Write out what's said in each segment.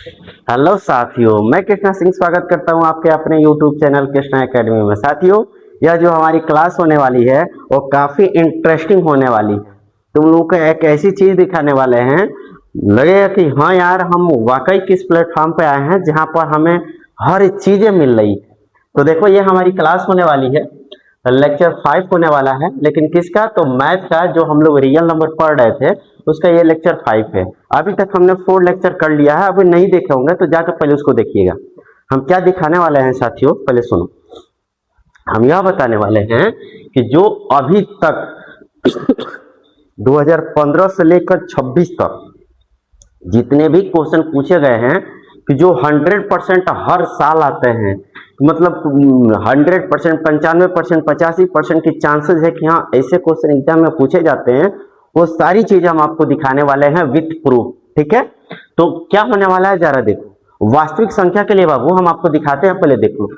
Hello साथियों, मैं कृष्णा सिंह स्वागत करता हूं आपके अपने YouTube चैनल कृष्णा एकेडमी में। साथियों, यह जो हमारी क्लास होने वाली है वो काफी इंटरेस्टिंग होने वाली है। तुम लोग को एक ऐसी चीज दिखाने वाले हैं, लगेगा कि हाँ यार, हम वाकई किस प्लेटफॉर्म पे आए हैं जहां पर हमें हर चीजें मिल रही है। तो देखो, ये हमारी क्लास होने वाली है, लेक्चर 5 होने वाला है। लेकिन किसका? तो मैथ का, जो हम लोग रियल नंबर पढ़ रहे थे उसका ये लेक्चर 5 है। अभी तक हमने 4 लेक्चर कर लिया है, अभी नहीं देखे होंगे तो जाकर पहले उसको देखिएगा। हम क्या दिखाने वाले हैं साथियों, पहले सुनो। हम यह बताने वाले हैं कि जो अभी तक 2015 से लेकर 26 तक जितने भी क्वेश्चन पूछे गए हैं, कि जो 100% हर साल आते हैं, मतलब 100%, 95%, 85% की चांसेस है कि हाँ ऐसे क्वेश्चन एग्जाम में पूछे जाते हैं। वो सारी चीजें हम आपको दिखाने वाले हैं विथ प्रूफ। ठीक है, तो क्या होने वाला है जरा देखो। वास्तविक संख्या के लिए बाबू हम आपको दिखाते हैं, पहले देख लो।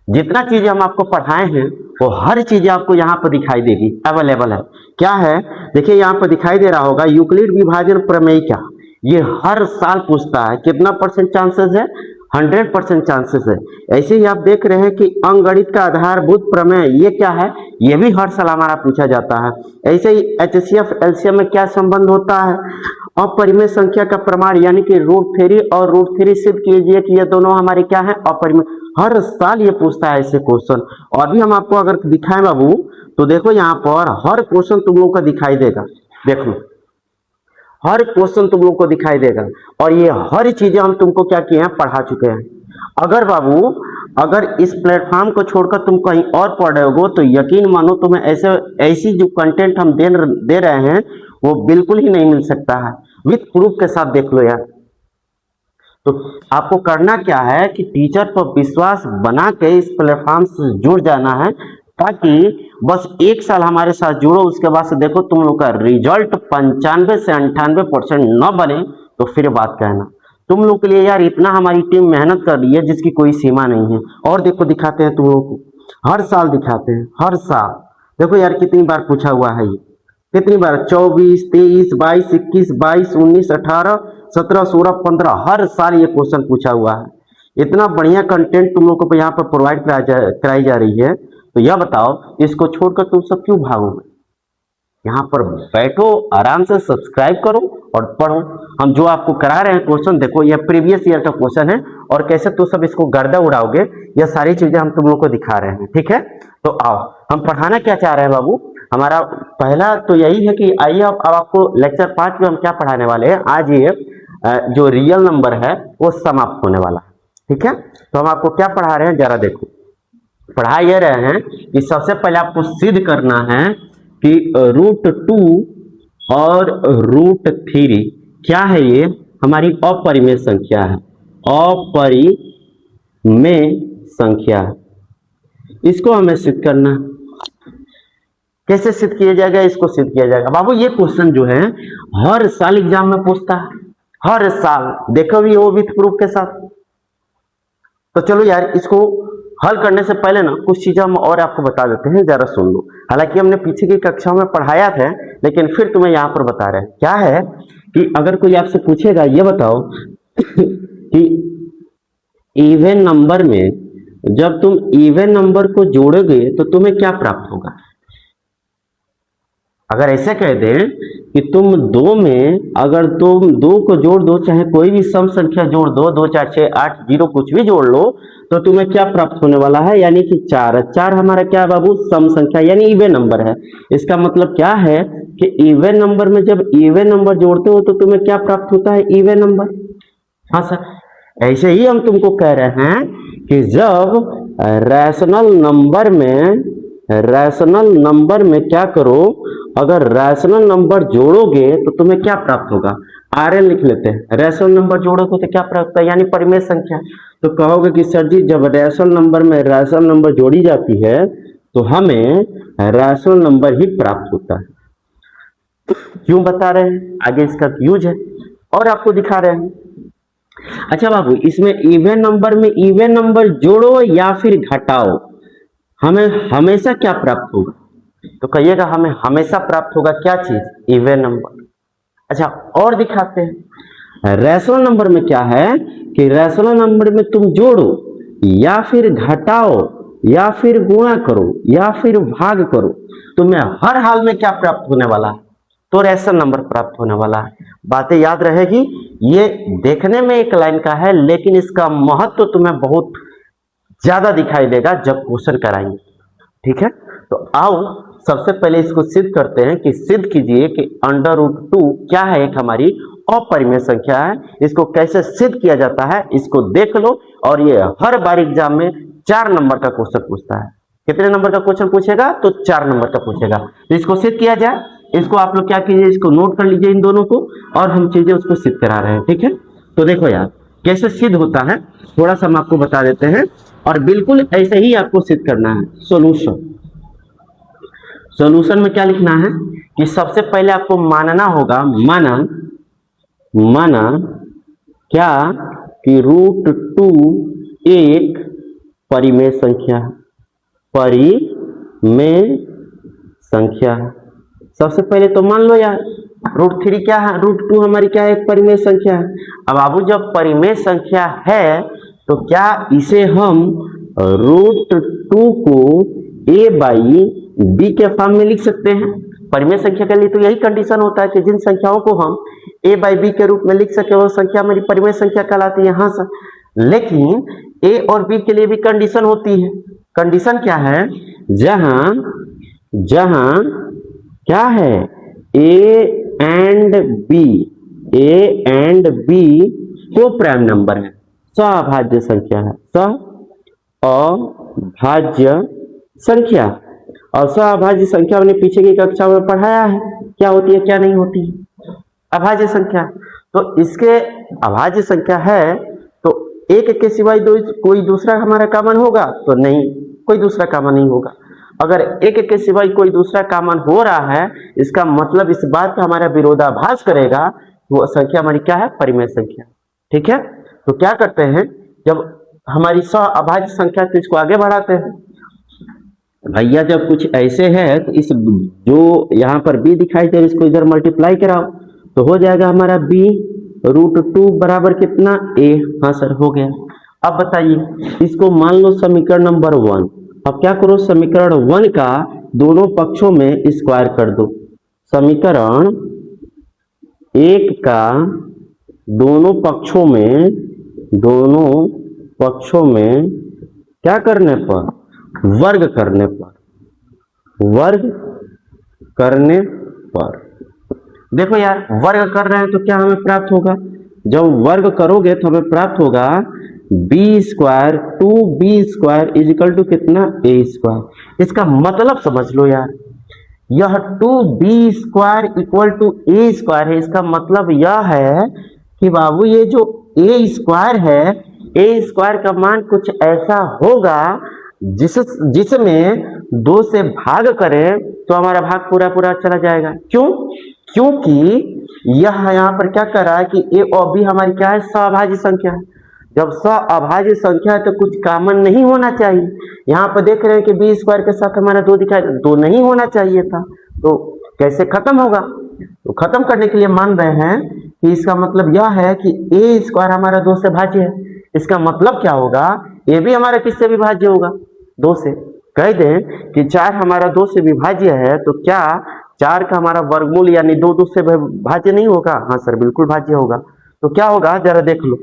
जितना चीजें हम आपको पढ़ाए हैं वो हर चीजें आपको यहाँ पर दिखाई देगी, अवेलेबल है। क्या है? देखिए, यहाँ पर दिखाई दे रहा होगा यूक्लिड विभाजन प्रमेय। क्या ये हर साल पूछता है? कितना परसेंट चांसेस है? 100% चांसेस है। ऐसे ही आप देख रहे हैं कि अंकगणित का आधारभूत प्रमेय, ये क्या है? ये भी हर साल हमारा पूछा जाता है। ऐसे ही एचसीएफ एलसीएम में क्या संबंध होता है? अपरिमेय संख्या का प्रमाण, यानी कि रूट थ्री और रूट थ्री सिद्ध कीजिए कि ये दोनों हमारे क्या है? अपरिमेय। हर साल ये पूछता है ऐसे क्वेश्चन। और भी हम आपको अगर दिखाएं बाबू, तो देखो यहाँ पर हर क्वेश्चन तुम लोगों को दिखाई देगा। देख लो, हर क्वेश्चन तुम लोग को दिखाई देगा। और ये हर चीजें हम तुमको क्या किए हैं? पढ़ा चुके हैं। अगर बाबू, अगर इस प्लेटफॉर्म को छोड़कर तुम कहीं और पढ़ रहे हो तो यकीन मानो तुम्हें ऐसी जो कंटेंट हम दे रहे हैं वो बिल्कुल ही नहीं मिल सकता है। विथ प्रूफ के साथ देख लो यार। तो आपको करना क्या है कि टीचर पर विश्वास बना के इस प्लेटफॉर्म से जुड़ जाना है, ताकि बस 1 साल हमारे साथ जुड़ो। उसके बाद से देखो तुम लोग का रिजल्ट 95 से 98% न बने तो फिर बात कहना। तुम लोग के लिए यार इतना हमारी टीम मेहनत कर रही है जिसकी कोई सीमा नहीं है। और देखो, दिखाते हैं तुम लोग को, हर साल दिखाते हैं, हर साल। देखो यार, कितनी बार पूछा हुआ है ये, कितनी बार? 24, 23, 22, 21, 22, 19, 18, 17, 16, 15, हर साल ये क्वेश्चन पूछा हुआ है। इतना बढ़िया कंटेंट तुम लोग को यहाँ पर प्रोवाइड कराई जा रही है, तो यह बताओ इसको छोड़कर तुम सब क्यों भागोगे? यहाँ पर बैठो, आराम से सब्सक्राइब करो और पढ़ो। हम जो आपको करा रहे हैं क्वेश्चन, देखो यह प्रीवियस ईयर का क्वेश्चन है, और कैसे तुम सब इसको गर्दा उड़ाओगे, यह सारी चीजें हम तुम लोग को दिखा रहे हैं। ठीक है, तो आओ, हम पढ़ाना क्या चाह रहे हैं बाबू। हमारा पहला तो यही है कि आइए अब आपको लेक्चर 5 में हम क्या पढ़ाने वाले हैं। आज ये जो रियल नंबर है वो समाप्त होने वाला है। ठीक है, तो हम आपको क्या पढ़ा रहे हैं जरा देखो। पढ़ा ये रहे हैं कि सबसे पहले आपको सिद्ध करना है कि √2 और √3 क्या है? ये हमारी अपरिमेय संख्या है, अपरिमेय संख्या है। इसको हमें सिद्ध करना है। कैसे सिद्ध किया जाएगा? इसको सिद्ध किया जाएगा बाबू, ये क्वेश्चन जो है हर साल एग्जाम में पूछता है, हर साल। देखो भी वो विथ प्रूफ के साथ। तो चलो यार, इसको हल करने से पहले ना कुछ चीजें हम और आपको बता देते हैं, जरा सुन लो। हालांकि हमने पीछे की कक्षाओं में पढ़ाया था, लेकिन फिर तुम्हें यहाँ पर बता रहे हैं। क्या है कि अगर कोई आपसे पूछेगा, ये बताओ कि इवन नंबर में जब तुम इवन नंबर को जोड़ोगे तो तुम्हें क्या प्राप्त होगा? अगर ऐसे कह दें कि तुम दो में, अगर तुम दो को जोड़ दो, चाहे कोई भी सम संख्या जोड़ दो, 2, 4, 6, 8, 0 कुछ भी जोड़ लो, तो तुम्हें क्या प्राप्त होने वाला है? यानी कि 4। 4 हमारा क्या है बाबू? सम संख्या, यानी इवन नंबर है। इसका मतलब क्या है कि इवन नंबर में जब इवन नंबर जोड़ते हो तो तुम्हें क्या प्राप्त होता है? Even number. हाँ सर, ऐसे ही हम तुमको कह रहे हैं कि जब रैशनल नंबर में क्या करो, अगर रैशनल नंबर जोड़ोगे तो तुम्हें क्या प्राप्त होगा? RN लिख लेते हैं। रैशनल नंबर जोड़ोगे तो क्या प्राप्त है? यानी परिमेय संख्या। तो कहोगे कि सर जी, जब रैशनल नंबर में रैशनल नंबर जोड़ी जाती है तो हमें रैशनल नंबर ही प्राप्त होता है। क्यों बता रहे हैं? आगे इसका यूज है और आपको दिखा रहे हैं। अच्छा बाबू, इसमें इवन नंबर में इवन नंबर जोड़ो या फिर घटाओ, हमें हमेशा क्या प्राप्त होगा? तो कहिएगा हमें हमेशा प्राप्त होगा क्या चीज? Even number. अच्छा, और दिखाते हैं। रैशनल नंबर में क्या है कि रैशनल नंबर में तुम जोड़ो या फिर घटाओ या फिर गुणा करो या फिर भाग करो, तुम्हें हर हाल में क्या प्राप्त होने वाला है, तो रैशनल नंबर प्राप्त होने वाला है। बातें याद रहेगी। ये देखने में एक लाइन का है लेकिन इसका महत्व तुम्हें बहुत ज्यादा दिखाई देगा जब क्वेश्चन कराएंगे। ठीक है, तो आओ सबसे पहले इसको सिद्ध करते हैं कि सिद्ध कीजिए कि √2 क्या है, एक हमारी अपरिमेय संख्या है। इसको कैसे सिद्ध किया जाता है इसको देख लो, और ये हर बार एग्जाम में 4 नंबर का क्वेश्चन पूछता है। कितने नंबर का क्वेश्चन पूछेगा, तो 4 नंबर का पूछेगा। तो इसको सिद्ध किया जाए, इसको आप लोग क्या कीजिए, इसको नोट कर लीजिए इन दोनों को, और हम चीजें उसको सिद्ध करा रहे हैं। ठीक है, तो देखो यार कैसे सिद्ध होता है, थोड़ा सा हम आपको बता देते हैं, और बिल्कुल ऐसे ही आपको सिद्ध करना है। सॉल्यूशन में क्या लिखना है कि सबसे पहले आपको मानना होगा, माना क्या कि √2 एक परिमेय संख्या है, परिमेय संख्या है। सबसे पहले तो मान लो यार √3 क्या है, √2 हमारी क्या है, एक परिमेय संख्या है। अब बाबू जब परिमेय संख्या है तो क्या इसे हम √2 को a/b के फॉर्म में लिख सकते हैं। परिमेय संख्या के लिए तो यही कंडीशन होता है कि जिन संख्याओं को हम a/b के रूप में लिख सके वो संख्या हमारी परिमेय संख्या कहलाती है। हाँ सर, लेकिन a और b के लिए भी कंडीशन होती है। कंडीशन क्या है, जहां क्या है, a एंड b को प्राइम नंबर है, सअभाज्य संख्या है, सअभाज्य संख्या। और सअभाज्य संख्या हमने पीछे की कक्षा में पढ़ाया है, क्या होती है क्या नहीं होती है, अभाज्य संख्या। तो इसके अभाज्य संख्या है तो एक के सिवाय कोई दूसरा हमारा कॉमन होगा तो नहीं, कोई दूसरा कॉमन नहीं होगा। अगर एक के सिवाय कोई दूसरा कॉमन हो रहा है, इसका मतलब इस बात का हमारा विरोधाभास करेगा, वो संख्या हमारी क्या है, परिमेय संख्या। ठीक है, तो क्या करते हैं, जब हमारी सअभाज्य संख्या तो इसको आगे बढ़ाते हैं। भैया जब कुछ ऐसे है तो इस जो यहाँ पर b दिखाई दे इसको इधर मल्टीप्लाई कराओ तो हो जाएगा हमारा b √2 बराबर कितना, a। हाँ सर, हो गया। अब बताइए इसको मान लो समीकरण नंबर 1। अब क्या करो, समीकरण 1 का दोनों पक्षों में स्क्वायर कर दो। समीकरण 1 का दोनों पक्षों में क्या करने पर, वर्ग करने पर। देखो यार वर्ग कर रहे हैं तो क्या हमें प्राप्त होगा, जब वर्ग करोगे तो हमें प्राप्त होगा b² 2b² इजिकल टू कितना, a²। इसका मतलब समझ लो यार, यह 2b² इक्वल टू a² है। इसका मतलब यह है कि बाबू ये जो a² है, a² का मान कुछ ऐसा होगा जिसमें 2 से भाग करें तो हमारा भाग पूरा पूरा चला जाएगा। क्योंकि यह यहाँ पर क्या कर रहा है कि a और b हमारी क्या है, सअभाज्य संख्या है। जब सअभाज्य संख्या है तो कुछ कॉमन नहीं होना चाहिए। यहाँ पर देख रहे हैं कि b² के साथ हमारा 2 दिखाई, 2 नहीं होना चाहिए था, तो कैसे खत्म होगा। तो खत्म करने के लिए मान रहे हैं कि इसका मतलब यह है कि a² हमारा 2 से भाज्य है। इसका मतलब क्या होगा, a भी हमारा किससे विभाज्य होगा, 2 से। कह दें कि 4 हमारा 2 से विभाज्य है तो क्या 4 का हमारा वर्गमूल यानी 2 से भाज्य नहीं होगा। हाँ सर, बिल्कुल भाज्य होगा। तो क्या होगा जरा देख लो,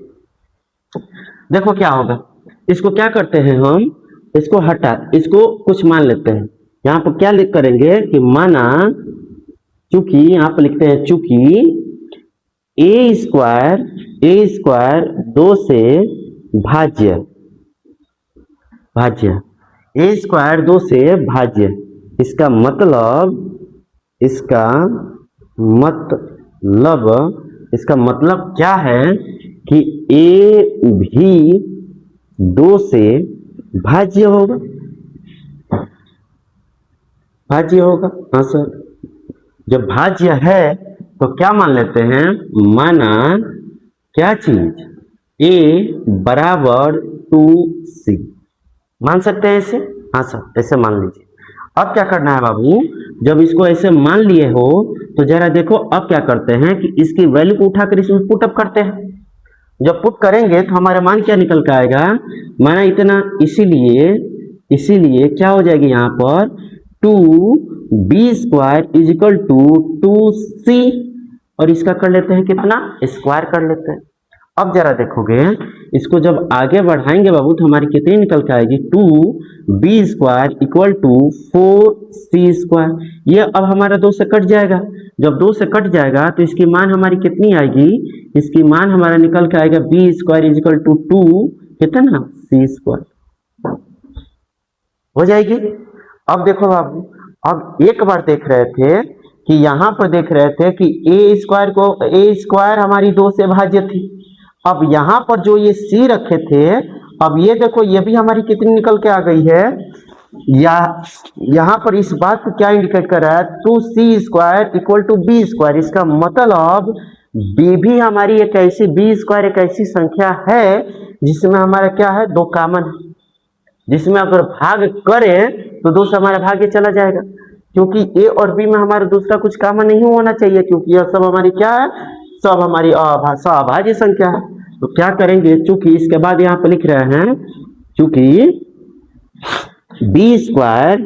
देखो क्या होगा। इसको क्या करते हैं हम, इसको इसको कुछ मान लेते हैं। यहाँ पर क्या लिख करेंगे कि माना, चूंकि यहाँ पर लिखते हैं चूंकि a² 2 से भाज्य, a² 2 से भाज्य। इसका मतलब क्या है कि a भी 2 से भाज्य होगा, हाँ सर। जब भाज्य है तो क्या मान लेते हैं, माना क्या चीज, a बराबर 2c मान सकते हैं इसे। हाँ सर, ऐसे मान लीजिए। अब क्या करना है बाबू, जब इसको ऐसे मान लिए हो तो जरा देखो अब क्या करते हैं कि इसकी वैल्यू को उठाकर इसमें पुटअप करते हैं। जब पुट करेंगे तो हमारा मान क्या निकल के आएगा, माना इतना, इसीलिए क्या हो जाएगी यहाँ पर 2b² is equal to 2c, और इसका कर लेते हैं कितना, स्क्वायर कर लेते हैं। अब जरा देखोगे इसको जब आगे बढ़ाएंगे बाबू तो हमारी कितनी निकल के आएगी, 2b² इक्वल टू 4c²। ये अब हमारा 2 से कट जाएगा, जब 2 से कट जाएगा तो इसकी मान हमारी कितनी आएगी, इसकी मान हमारा निकल के आएगा b² इज इक्वल टू 2 कितना c², हो जाएगी। अब देखो बाबू, अब एक बार देख रहे थे कि यहाँ पर देख रहे थे कि a² हमारी 2 से भाज्य थी। अब यहाँ पर जो ये c रखे थे, अब ये देखो ये भी हमारी कितनी निकल के आ गई है, या यहाँ पर इस बात को क्या इंडिकेट कर रहा है, 2c² इक्वल टू b²। इसका मतलब b भी हमारी एक ऐसी b² एक ऐसी संख्या है जिसमें हमारा क्या है, 2 कॉमन है, जिसमें अगर भाग करें तो 2 से हमारा भाग्य चला जाएगा, क्योंकि a और b में हमारा दूसरा कुछ कॉमन नहीं होना चाहिए, क्योंकि यह सब हमारी क्या है, सब हमारी अभाज्य संख्या है। तो क्या करेंगे, चूंकि इसके बाद यहाँ पर लिख रहे हैं, चूंकि b²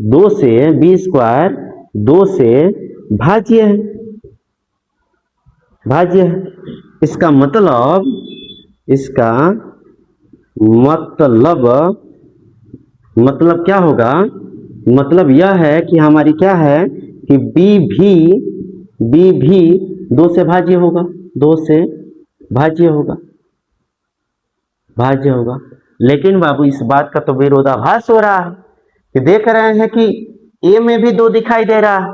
2 से भाज्य है, इसका मतलब क्या होगा, मतलब यह है कि हमारी क्या है कि b भी 2 से भाज्य होगा, 2 से भाज्य होगा। लेकिन बाबू इस बात का तो विरोधाभास हो रहा है कि देख रहे हैं कि a में भी 2 दिखाई दे रहा है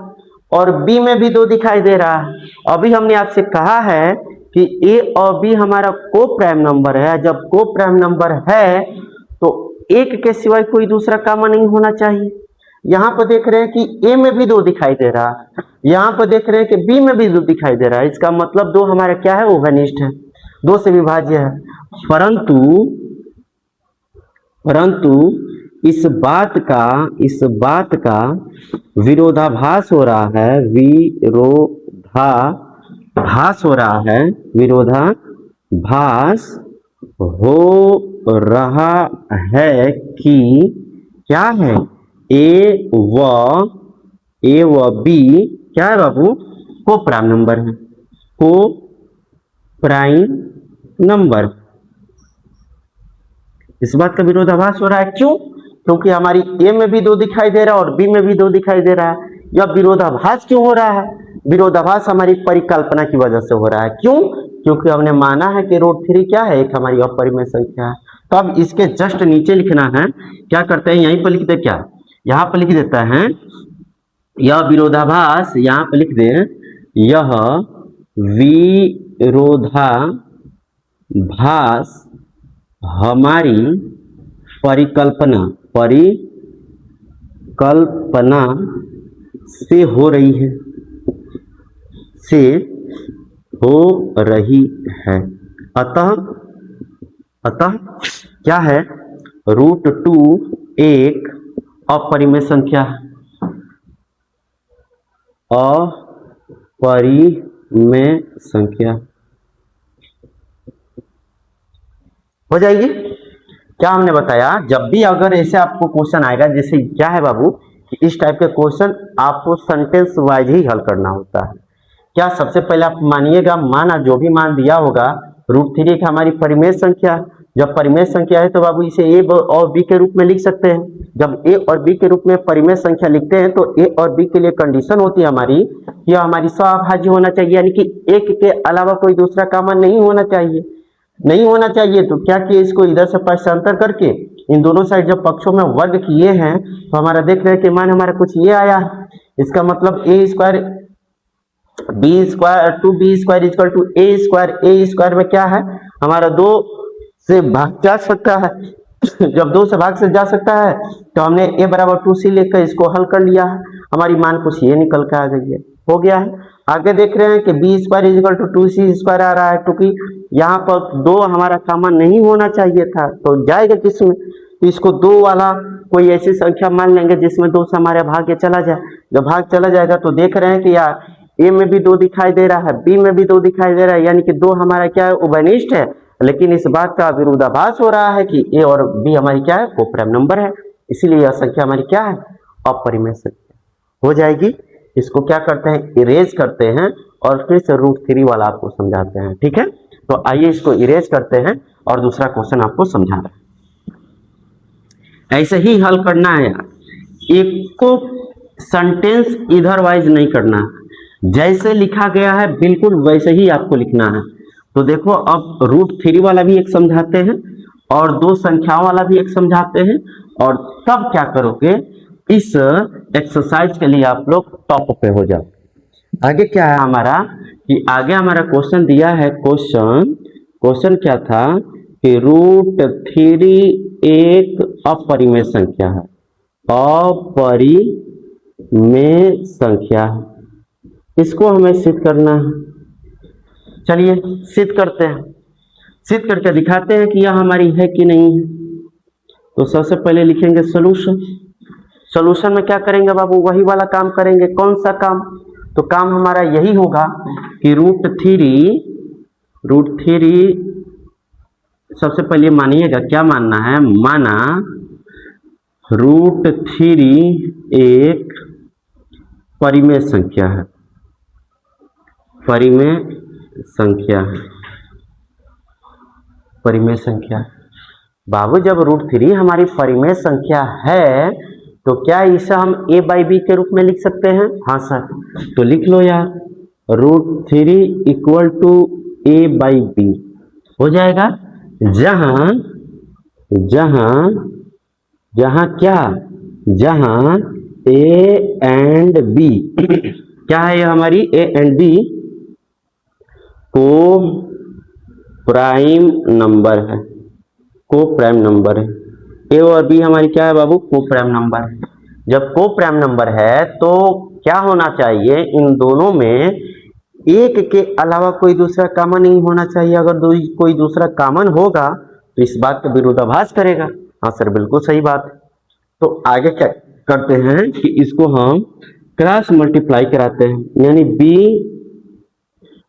और b में भी 2 दिखाई दे रहा है। अभी हमने आपसे कहा है कि a और b हमारा को प्राइम नंबर है, जब को प्राइम नंबर है तो एक के सिवाय कोई दूसरा कॉमन नहीं होना चाहिए। यहाँ पर देख रहे हैं कि a में भी 2 दिखाई दे रहा है, यहाँ पर देख रहे हैं कि b में भी 2 दिखाई दे रहा है, इसका मतलब 2 हमारा क्या है, ओवरनिष्ठ है, 2 से विभाज्य है। परंतु इस बात का विरोधाभास हो रहा है, विरोधाभास हो रहा है कि क्या है, a व b क्या है बाबू, को प्राइम नंबर है, को प्राइम नंबर। इस बात का विरोधाभास हो रहा है, क्यों, क्योंकि हमारी a में भी 2 दिखाई दे रहा है और b में भी 2 दिखाई दे रहा है। यह विरोधाभास क्यों हो रहा है, विरोधाभास हमारी परिकल्पना की वजह से हो रहा है। क्यों, क्योंकि हमने माना है कि √3 क्या है, एक हमारी अपरिमेय संख्या है। तो अब इसके जस्ट नीचे लिखना है, क्या करते हैं, यहीं पर लिख दे, क्या यहाँ पर लिख देता है, यह विरोधाभास, यहाँ पर लिख दे, यह विरोधाभास हमारी परिकल्पना से हो रही है, अतः क्या है, √2 एक अपरिमेय संख्या है, अपरिमेय संख्या हो जाएगी। क्या हमने बताया, जब भी अगर ऐसे आपको क्वेश्चन आएगा, जैसे क्या है बाबू कि इस टाइप के क्वेश्चन आपको सेंटेंस वाइज ही हल करना होता है। क्या सबसे पहले आप मानिएगा, माना जो भी मान दिया होगा, √3 एक हमारी परिमेय संख्या, जब परिमेय संख्या है तो बाबू इसे a और b के रूप में लिख सकते हैं। जब a और b के रूप में परिमेय संख्या लिखते हैं तो a और b के लिए कंडीशन होती है हमारी, यह हमारी सभाज्य होना चाहिए, यानी कि एक के अलावा कोई दूसरा कॉमन नहीं होना चाहिए। तो क्या किए, इसको इधर से पक्षांतर करके इन दोनों साइड जब पक्षों में वर्ग किए हैं तो हमारा देख रहे हैं कि मान हमारा कुछ ये आया है। इसका मतलब a² 2b² equal to a² में क्या है, हमारा 2 से भाग जा सकता है। जब 2 से भाग से जा सकता है तो हमने a बराबर 2c लेकर इसको हल कर लिया है, हमारी मान कुछ ये निकल कर आ गई है, हो गया है। आगे देख रहे हैं कि b² इक्वल टू 2c² आ रहा है, क्योंकि यहाँ पर 2 हमारा कॉमन नहीं होना चाहिए था, तो जाएगा किसमें, तो इसको 2 वाला कोई ऐसी संख्या मान लेंगे जिसमें 2 से हमारा भाग्य चला जाए। जब भाग चला जाएगा तो देख रहे हैं कि यार ए में भी 2 दिखाई दे रहा है, बी में भी 2 दिखाई दे रहा है, यानी कि 2 हमारा क्या है, उभयनिष्ठ है। लेकिन इस बात का विरोधाभास हो रहा है कि ए और बी हमारी क्या है, कोप्राइम नंबर है, इसीलिए यह संख्या हमारी क्या है, अपरिमेय संख्या हो जाएगी। इसको क्या करते हैं, इरेज करते हैं और फिर से √3 वाला आपको समझाते हैं। ठीक है, तो आइए इसको इरेज करते हैं और दूसरा क्वेश्चन आपको समझा रहे हैं। ऐसे ही हल करना है यार, एक को सेंटेंस इधर वाइज नहीं करना, जैसे लिखा गया है बिल्कुल वैसे ही आपको लिखना है। तो देखो अब √3 वाला भी एक समझाते हैं और 2 संख्याओं वाला भी एक समझाते हैं, और तब क्या करोगे, इस एक्सरसाइज के लिए आप लोग टॉप पे हो जाओ। आगे क्या है हमारा, कि आगे हमारा क्वेश्चन दिया है, क्वेश्चन क्या था कि √3 एक अपरिमेय संख्या है, अपरिमेय संख्या है, इसको हमें सिद्ध करना है। चलिए सिद्ध करते हैं, सिद्ध करके दिखाते हैं कि यह हमारी है कि नहीं है। तो सबसे पहले लिखेंगे सॉल्यूशन। सॉल्यूशन में क्या करेंगे बाबू, वही वाला काम करेंगे। कौन सा काम, तो काम हमारा यही होगा कि √3 सबसे पहले मानिएगा, क्या मानना है, माना √3 एक परिमेय संख्या है, परिमेय संख्या है, परिमेय संख्या। बाबू जब √3 हमारी परिमेय संख्या है तो क्या इसे हम a/b के रूप में लिख सकते हैं? हाँ सर, तो लिख लो यार, √3 = a/b हो जाएगा। जहां क्या, जहां a एंड b क्या है, हमारी a एंड b को प्राइम नंबर है, को प्राइम नंबर है। ए और बी हमारी क्या है बाबू, को प्राइम नंबर है। जब को प्राइम नंबर है तो क्या होना चाहिए, इन दोनों में एक के अलावा कोई दूसरा कॉमन नहीं होना चाहिए। अगर कोई दूसरा कॉमन होगा तो इस बात का विरोधाभास करेगा। हाँ सर, बिल्कुल सही बात है। तो आगे क्या करते हैं कि इसको हम क्रॉस मल्टीप्लाई कराते हैं, यानी b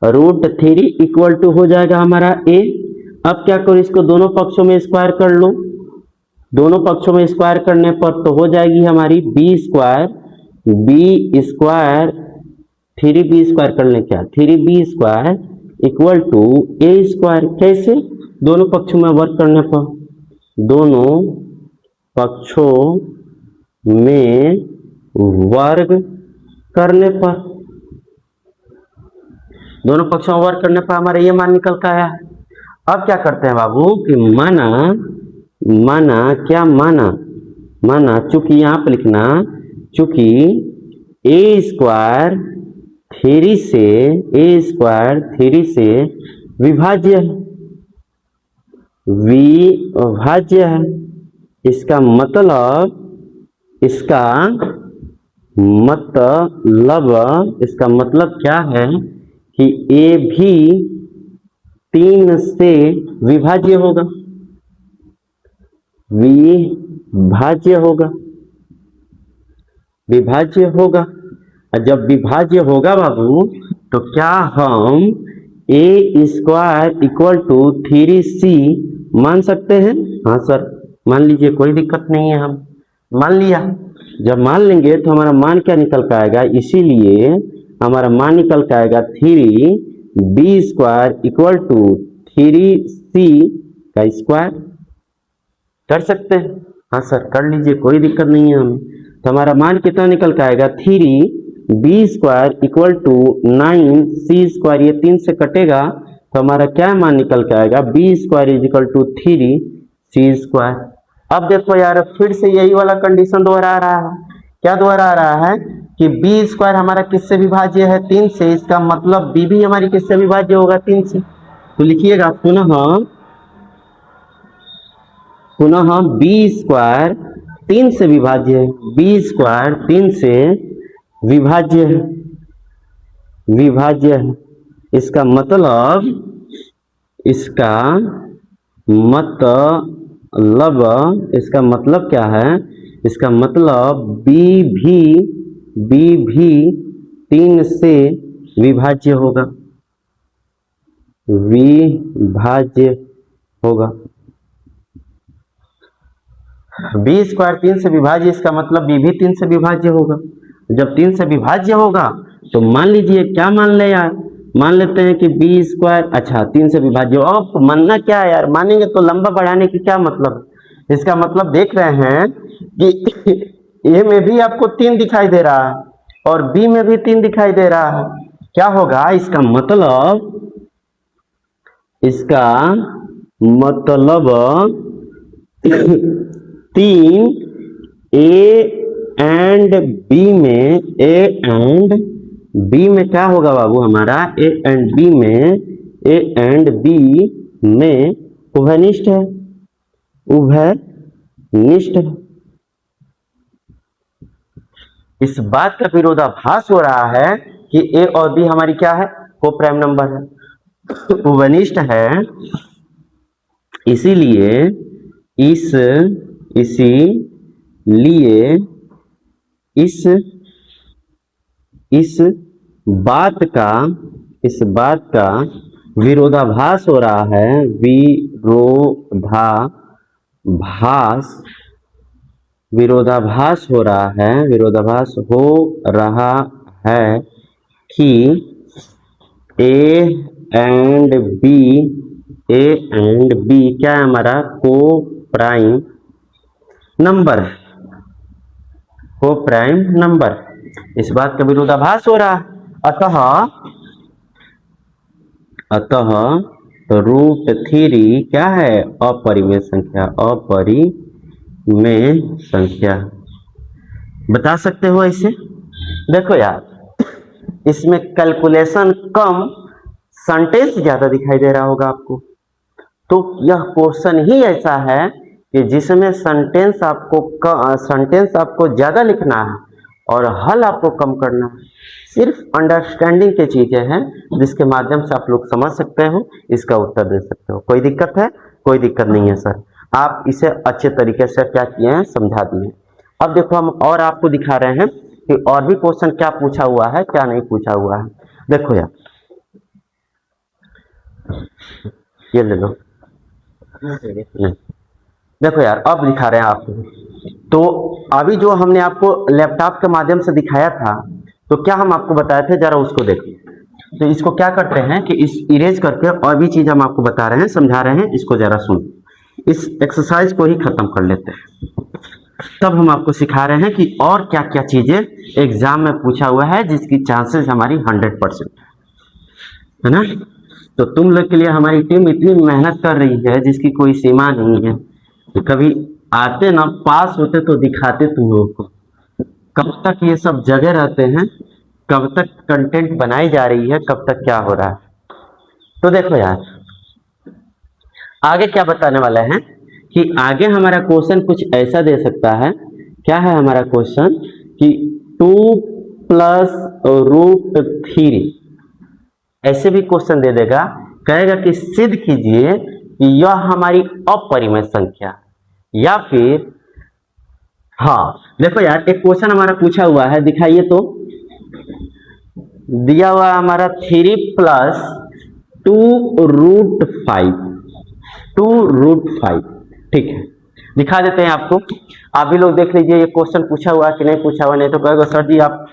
√3 = हो जाएगा हमारा a। अब क्या करो, इसको दोनों पक्षों में स्क्वायर कर लो। दोनों पक्षों में स्क्वायर करने पर तो हो जाएगी हमारी b² 3b² कर लें क्या, 3b² = a²। कैसे, दोनों पक्षों में वर्क करने पर, दोनों पक्षों में वर्ग करने पर, दोनों पक्षों में वर्ग करने पर हमारा ये मान निकल का आया। अब क्या करते हैं बाबू कि माना चूंकि यहाँ पे लिखना, चूंकि a² 3 से विभाज्य है। इसका मतलब क्या है कि a भी 3 से विभाज्य होगा, विभाज्य होगा। और जब विभाज्य होगा बाबू तो क्या हम a² = 3c मान सकते हैं? हाँ सर, मान लीजिए, कोई दिक्कत नहीं है, हम मान लिया। जब मान लेंगे तो हमारा मान क्या निकल कर आएगा, इसीलिए हमारा मान निकल कर आएगा 3b² = 3c² कर सकते हैं। हाँ सर, कर लीजिए, कोई दिक्कत नहीं है हमें। तो हमारा मान कितना निकल कर आएगा, 3b² = 9c², ये 3 से कटेगा तो हमारा क्या मान निकल के आएगा, b² = 3c²। अब देखो यार, फिर से यही वाला कंडीशन दोहरा रहा है। क्या दोहरा रहा है कि b² हमारा किससे विभाज्य है, 3 से। इसका मतलब b भी हमारी किससे विभाज्य होगा, 3 से। तो लिखिएगा पुनः b² 3 से विभाज्य है, b² 3 से विभाज्य है। इसका मतलब क्या है इसका मतलब बी भी 3 से विभाज्य होगा, विभाज्य होगा। बी स्क्वायर 3 से विभाज्य, इसका मतलब बी भी 3 से विभाज्य होगा। जब 3 से विभाज्य होगा तो मान लीजिए, क्या मान ले यार, मान लेते हैं कि बी स्क्वायर, अच्छा 3 से विभाज्य। अब मानना क्या है यार, मानेंगे तो लंबा बढ़ाने की क्या मतलब है। इसका मतलब देख रहे हैं कि ए में भी आपको 3 दिखाई दे रहा है और बी में भी 3 दिखाई दे रहा है। क्या होगा, इसका मतलब 3 ए एंड बी में क्या होगा बाबू हमारा, ए एंड बी में उभयनिष्ठ है, उभयनिष्ठ है। इस बात का विरोधाभास हो रहा है कि ए और बी हमारी क्या है, को प्राइम नंबर है, उभयनिष्ठ है। इसीलिए इस बात का विरोधाभास हो रहा है, विरोधाभास हो रहा है कि ए एंड बी क्या है हमारा, को प्राइम नंबर, इस बात का विरोधाभास हो रहा है। अतः √3 क्या है, अपरिमेय संख्या। बता सकते हो ऐसे। देखो यार, इसमें कैलकुलेशन कम, सेंटेंस ज्यादा दिखाई दे रहा होगा आपको। तो यह क्वेश्चन ही ऐसा है कि जिसमें सेंटेंस आपको ज्यादा लिखना है और हल आपको कम करना है। सिर्फ अंडरस्टैंडिंग की चीजें हैं जिसके माध्यम से आप लोग समझ सकते हो, इसका उत्तर दे सकते हो। कोई दिक्कत है? कोई दिक्कत नहीं है सर, आप इसे अच्छे तरीके से क्या किए हैं, समझा दिए। अब देखो, हम और आपको दिखा रहे हैं कि और भी क्वेश्चन क्या पूछा हुआ है, क्या नहीं पूछा हुआ है। देखो यार, ये ले लो, नहीं देखो यार, अब दिखा रहे हैं आपको। तो अभी जो हमने आपको लैपटॉप के माध्यम से दिखाया था, तो क्या हम आपको बताए थे, जरा उसको देखिए। तो इसको क्या करते हैं कि इस इरेज करके और भी चीज हम आपको बता रहे हैं, समझा रहे हैं, इसको जरा सुन। इस एक्सरसाइज को ही खत्म कर लेते हैं, तब हम आपको सिखा रहे हैं कि और क्या क्या चीजें एग्जाम में पूछा हुआ है जिसकी चांसेस हमारी 100% है ना। तो तुम लोग के लिए हमारी टीम इतनी मेहनत कर रही है जिसकी कोई सीमा नहीं है। तो कभी आते ना, पास होते तो दिखाते तुम लोगों को। कब तक ये सब जगह रहते हैं, कब तक कंटेंट बनाई जा रही है, कब तक क्या हो रहा है। तो देखो यार, आगे क्या बताने वाला है कि आगे हमारा क्वेश्चन कुछ ऐसा दे सकता है। क्या है हमारा क्वेश्चन कि 2 + √3, ऐसे भी क्वेश्चन दे देगा, कहेगा कि सिद्ध कीजिए कि यह हमारी अपरिमेय संख्या, या फिर देखो यार, एक क्वेश्चन हमारा पूछा हुआ है, दिखाइए तो। दिया हुआ हमारा 3 + 2√5, ठीक है, दिखा देते हैं आपको। आप भी लोग देख लीजिए ये क्वेश्चन पूछा हुआ कि नहीं पूछा हुआ, नहीं तो कहेगा सर जी आप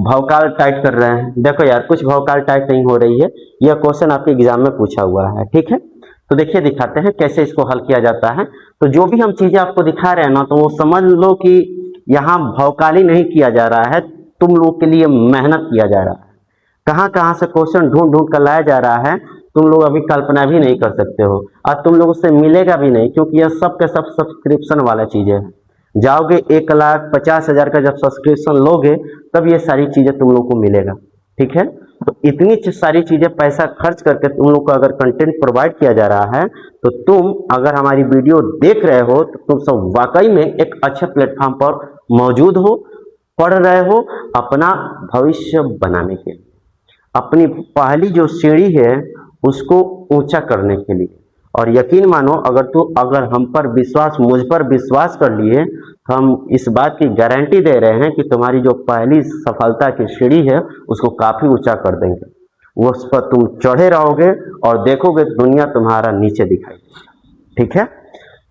भौकाल टाइट कर रहे हैं। देखो यार, कुछ भौकाल टाइट नहीं हो रही है, यह क्वेश्चन आपके एग्जाम में पूछा हुआ है, ठीक है। तो देखिए, दिखाते हैं कैसे इसको हल किया जाता है। तो जो भी हम चीजें आपको दिखा रहे हैं ना, तो वो समझ लो कि यहाँ भौकाली नहीं किया जा रहा है, तुम लोग के लिए मेहनत किया जा रहा है। कहाँ कहाँ से क्वेश्चन ढूंढ कर लाया जा रहा है, तुम लोग अभी कल्पना भी नहीं कर सकते हो, और तुम लोगों से मिलेगा भी नहीं, क्योंकि यह सब के सब सब्सक्रिप्शन वाला चीजें हैं। जाओगे 1,50,000 का जब सब्सक्रिप्शन लोगे, तब ये सारी चीजें तुम लोग को मिलेगा, ठीक है। तो इतनी सारी चीजें पैसा खर्च करके तुम लोग को अगर कंटेंट प्रोवाइड किया जा रहा है, तो तुम अगर हमारी वीडियो देख रहे हो तो तुम सब वाकई में एक अच्छे प्लेटफॉर्म पर मौजूद हो, पढ़ रहे हो अपना भविष्य बनाने के लिए, अपनी पहली जो सीढ़ी है उसको ऊंचा करने के लिए। और यकीन मानो, अगर हम पर विश्वास, मुझ पर विश्वास कर लिए, हम इस बात की गारंटी दे रहे हैं कि तुम्हारी जो पहली सफलता की सीढ़ी है उसको काफी ऊंचा कर देंगे। वो उस पर तुम चढ़े रहोगे और देखोगे दुनिया तुम्हारा नीचे दिखाई देगी। ठीक है,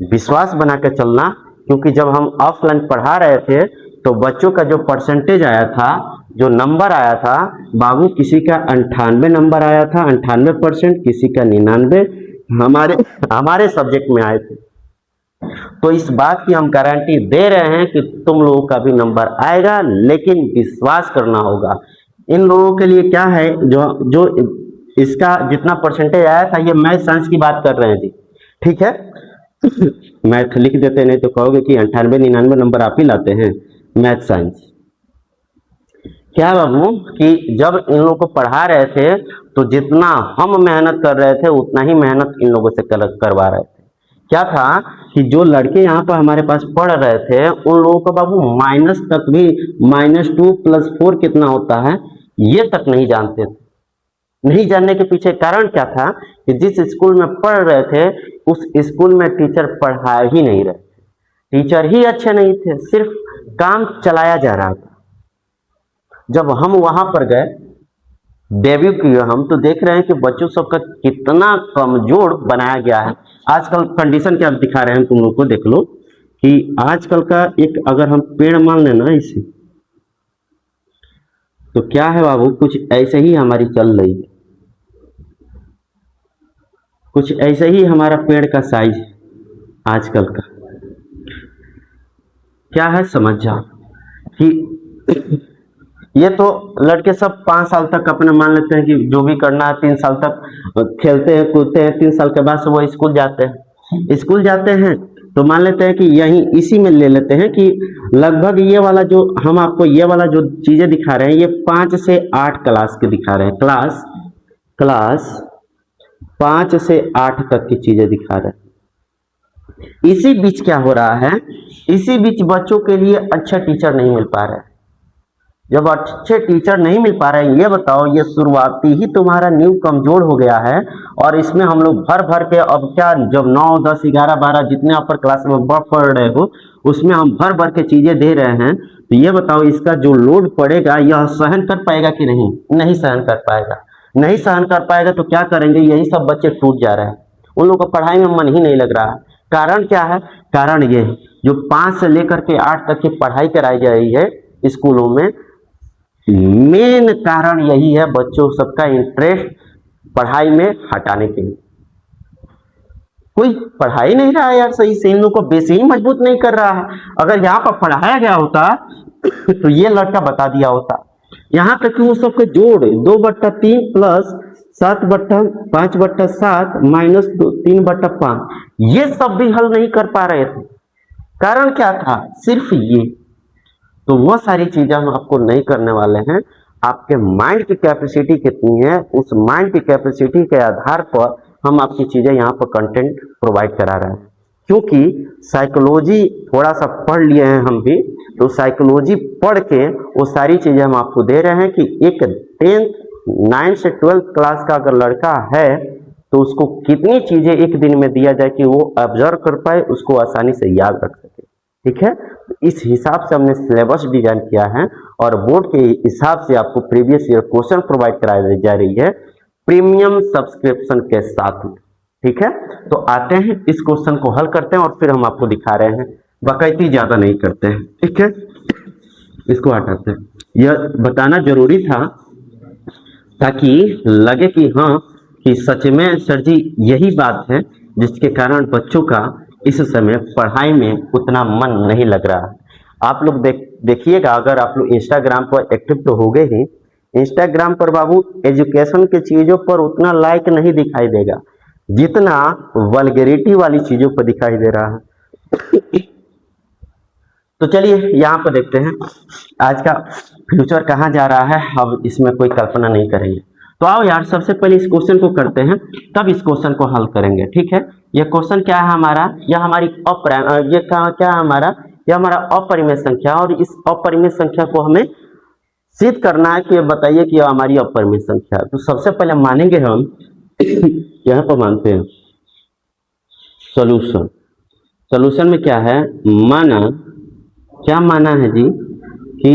विश्वास बना के चलना, क्योंकि जब हम ऑफलाइन पढ़ा रहे थे तो बच्चों का जो परसेंटेज आया था, जो नंबर आया था बाबू, किसी का 98 नंबर आया था, 98%, किसी का 99, हमारे हमारे सब्जेक्ट में आए थे। तो इस बात की हम गारंटी दे रहे हैं कि तुम लोगों का भी नंबर आएगा, लेकिन विश्वास करना होगा। इन लोगों के लिए क्या है, जो जो इसका जितना परसेंटेज आया था, ये मैथ साइंस की बात कर रहे हैं जी। ठीक है, मैथ लिख देते, नहीं तो कहोगे कि 98 99 नंबर आप ही लाते हैं। मैथ साइंस क्या बाबू कि जब इन लोगों को पढ़ा रहे थे तो जितना हम मेहनत कर रहे थे उतना ही मेहनत इन लोगों से करवा रहे थे। क्या था कि जो लड़के यहाँ पर हमारे पास पढ़ रहे थे उन लोगों को बाबू माइनस तक भी, -2 + 4 कितना होता है ये तक नहीं जानते थे। नहीं जानने के पीछे कारण क्या था कि जिस स्कूल में पढ़ रहे थे उस स्कूल में टीचर पढ़ा ही नहीं रहे थे, टीचर ही अच्छे नहीं थे, सिर्फ काम चलाया जा रहा था। जब हम वहां पर गए, डेब्यू किए, हम तो देख रहे हैं कि बच्चों सबका कितना कमजोर बनाया गया है। आजकल कंडीशन क्या दिखा रहे हैं तुम लोग को, देख लो कि आजकल का एक अगर हम पेड़ मान लेना इसे, तो क्या है बाबू, कुछ ऐसे ही हमारी चल रही है, कुछ ऐसे ही हमारा पेड़ का साइज आजकल का क्या है, समझ जाओ कि ये तो लड़के सब 5 साल तक अपने मान लेते हैं कि जो भी करना है, 3 साल तक खेलते हैं कूदते हैं, 3 साल के बाद से वो स्कूल जाते हैं। स्कूल जाते हैं तो मान लेते हैं कि यही इसी में ले लेते हैं कि लगभग ये वाला जो हम आपको ये वाला जो चीजें दिखा रहे हैं ये 5 से 8 क्लास के दिखा रहे हैं, क्लास 5 से 8 तक की चीजें दिखा रहे हैं। इसी बीच क्या हो रहा है, इसी बीच बच्चों के लिए अच्छा टीचर नहीं मिल पा रहा है। जब अच्छे टीचर नहीं मिल पा रहे हैं, ये बताओ, ये शुरुआती ही तुम्हारा नींव कमजोर हो गया है और इसमें हम लोग भर भर के, अब क्या, जब 9 10 11 12 जितने अपर क्लास में पढ़ रहे हो उसमें हम भर भर के चीजें दे रहे हैं, तो ये बताओ इसका जो लोड पड़ेगा यह सहन कर पाएगा कि नहीं? नहीं सहन कर पाएगा। नहीं सहन कर पाएगा तो क्या करेंगे, यही सब बच्चे टूट जा रहे हैं, उन लोगों को पढ़ाई में मन ही नहीं लग रहा है। कारण क्या है? कारण ये है जो 5 से लेकर के 8 तक की पढ़ाई कराई जा रही है स्कूलों में, मेन कारण यही है बच्चों सबका इंटरेस्ट पढ़ाई में हटाने के लिए। कोई पढ़ाई नहीं रहा है यार सही से, इन लोगों को बेस ही मजबूत नहीं कर रहा है। अगर यहाँ पर पढ़ाया गया होता तो ये लड़का बता दिया होता, यहाँ तक कि वो सबके जोड़ 2/3 + 7/5/7 -3/5 ये सब भी हल नहीं कर पा रहे थे। कारण क्या था? सिर्फ ये। तो वो सारी चीजें हम आपको नहीं करने वाले हैं। आपके माइंड की कैपेसिटी कितनी है, उस माइंड की कैपेसिटी के आधार पर हम आपकी चीजें यहाँ पर कंटेंट प्रोवाइड करा रहे हैं। क्योंकि साइकोलॉजी थोड़ा सा पढ़ लिए हैं हम भी, तो साइकोलॉजी पढ़ के वो सारी चीजें हम आपको दे रहे हैं कि एक 10th 9th से 12th क्लास का अगर लड़का है तो उसको कितनी चीजें एक दिन में दिया जाए कि वो ऑब्जर्व कर पाए, उसको आसानी से याद रख सके। ठीक है, इस हिसाब से हमने सिलेबस डिजाइन किया है और बोर्ड के हिसाब से आपको प्रीवियस ईयर क्वेश्चन प्रोवाइड कराई जा रही है प्रीमियम सब्सक्रिप्शन के साथ में। ठीक है, तो आते हैं इस क्वेश्चन को हल करते हैं और फिर हम आपको दिखा रहे हैं, बाकायदगी ज्यादा नहीं करते हैं। ठीक है, इसको हटाते हैं, यह बताना जरूरी था ताकि लगे कि हाँ कि सच में सर जी यही बात है जिसके कारण बच्चों का इस समय पढ़ाई में उतना मन नहीं लग रहा है। आप लोग देखिएगा, अगर आप लोग इंस्टाग्राम पर एक्टिव तो हो गए ही, इंस्टाग्राम पर बाबू एजुकेशन के चीजों पर उतना लाइक नहीं दिखाई देगा जितना वल्गैरिटी वाली चीजों पर दिखाई दे रहा है। तो चलिए यहाँ पर देखते हैं आज का फ्यूचर कहाँ जा रहा है। अब इसमें कोई कल्पना नहीं करेंगे, तो आओ यार सबसे पहले इस क्वेश्चन को करते हैं, तब इस क्वेश्चन को हल करेंगे। ठीक है, यह क्वेश्चन क्या है हमारा, यह हमारी क्या है हमारा, यह हमारा अपरिमेय संख्या, और इस अपरिमेय संख्या को हमें सिद्ध करना है कि बताइए कि यह हमारी अपरिमेय संख्या है। तो सबसे पहले मानेंगे हम यहाँ पर मानते हैं सॉल्यूशन। सॉल्यूशन में क्या है, माना क्या माना है जी कि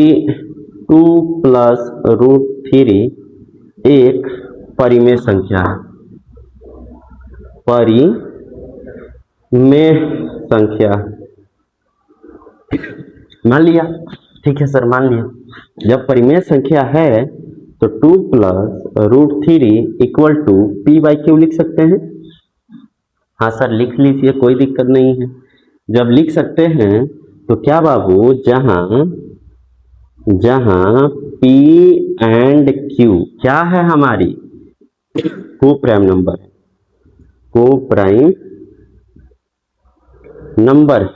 2 प्लस रूट 3 एक परिमेय संख्या है, परिमेय संख्या मान लिया। ठीक है सर, मान लिया। जब परिमेय संख्या है तो 2 plus root 3 equal to P by Q लिख सकते हैं। हाँ सर, लिख लीजिए, कोई दिक्कत नहीं है। जब लिख सकते हैं तो क्या बाबू, जहां पी एंड क्यू क्या है, हमारी को प्राइम नंबर, को प्राइम नंबर।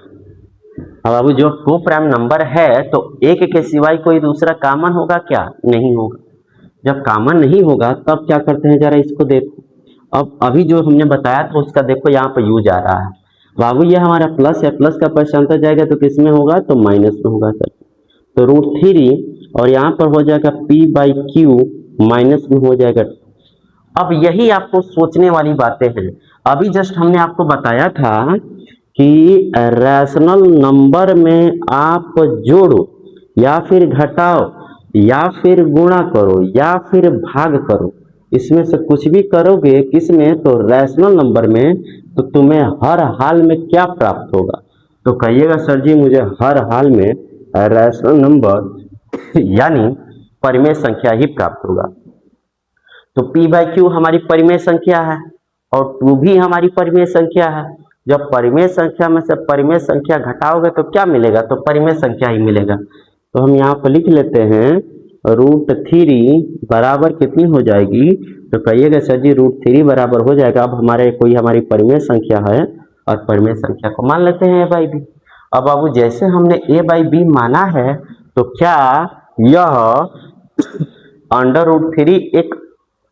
अब बाबू जो को प्राइम नंबर है तो एक के सिवाय कोई दूसरा कॉमन होगा क्या? नहीं होगा। जब कॉमन नहीं होगा तब क्या करते हैं, जरा इसको देखो। अब अभी जो हमने बताया था उसका देखो यहाँ पर यूज आ रहा है। बाबू ये हमारा प्लस है, प्लस का परसेंटेज जाएगा तो किस में होगा, तो माइनस में होगा सर। तो रूट 3 और यहाँ पर हो जाएगा पी बाई क्यू, माइनस में हो जाएगा। अब यही आपको सोचने वाली बातें हैं। अभी जस्ट हमने आपको बताया था कि रैशनल नंबर में आप जोड़ो या फिर घटाओ या फिर गुणा करो या फिर भाग करो, इसमें से कुछ भी करोगे किसमें, तो रैशनल नंबर में, तो तुम्हें हर हाल में क्या प्राप्त होगा, तो कहिएगा सर जी मुझे हर हाल में रैशनल नंबर यानी परिमेय संख्या ही प्राप्त होगा। तो p बाई क्यू हमारी परिमेय संख्या है और 2 भी हमारी परिमेय संख्या है। जब परिमेय संख्या में से परिमेय संख्या घटाओगे तो क्या मिलेगा, तो परिमेय संख्या ही मिलेगा। तो हम यहाँ पर लिख लेते हैं रूट 3 बराबर कितनी हो जाएगी, तो कहिएगा सर जी रूट 3 बराबर हो जाएगा। अब हमारी परिमेय संख्या है और परिमेय संख्या को मान लेते हैं a बाई बी। अब बाबू जैसे हमने a बाई बी माना है तो क्या यह अंडर रूट 3 एक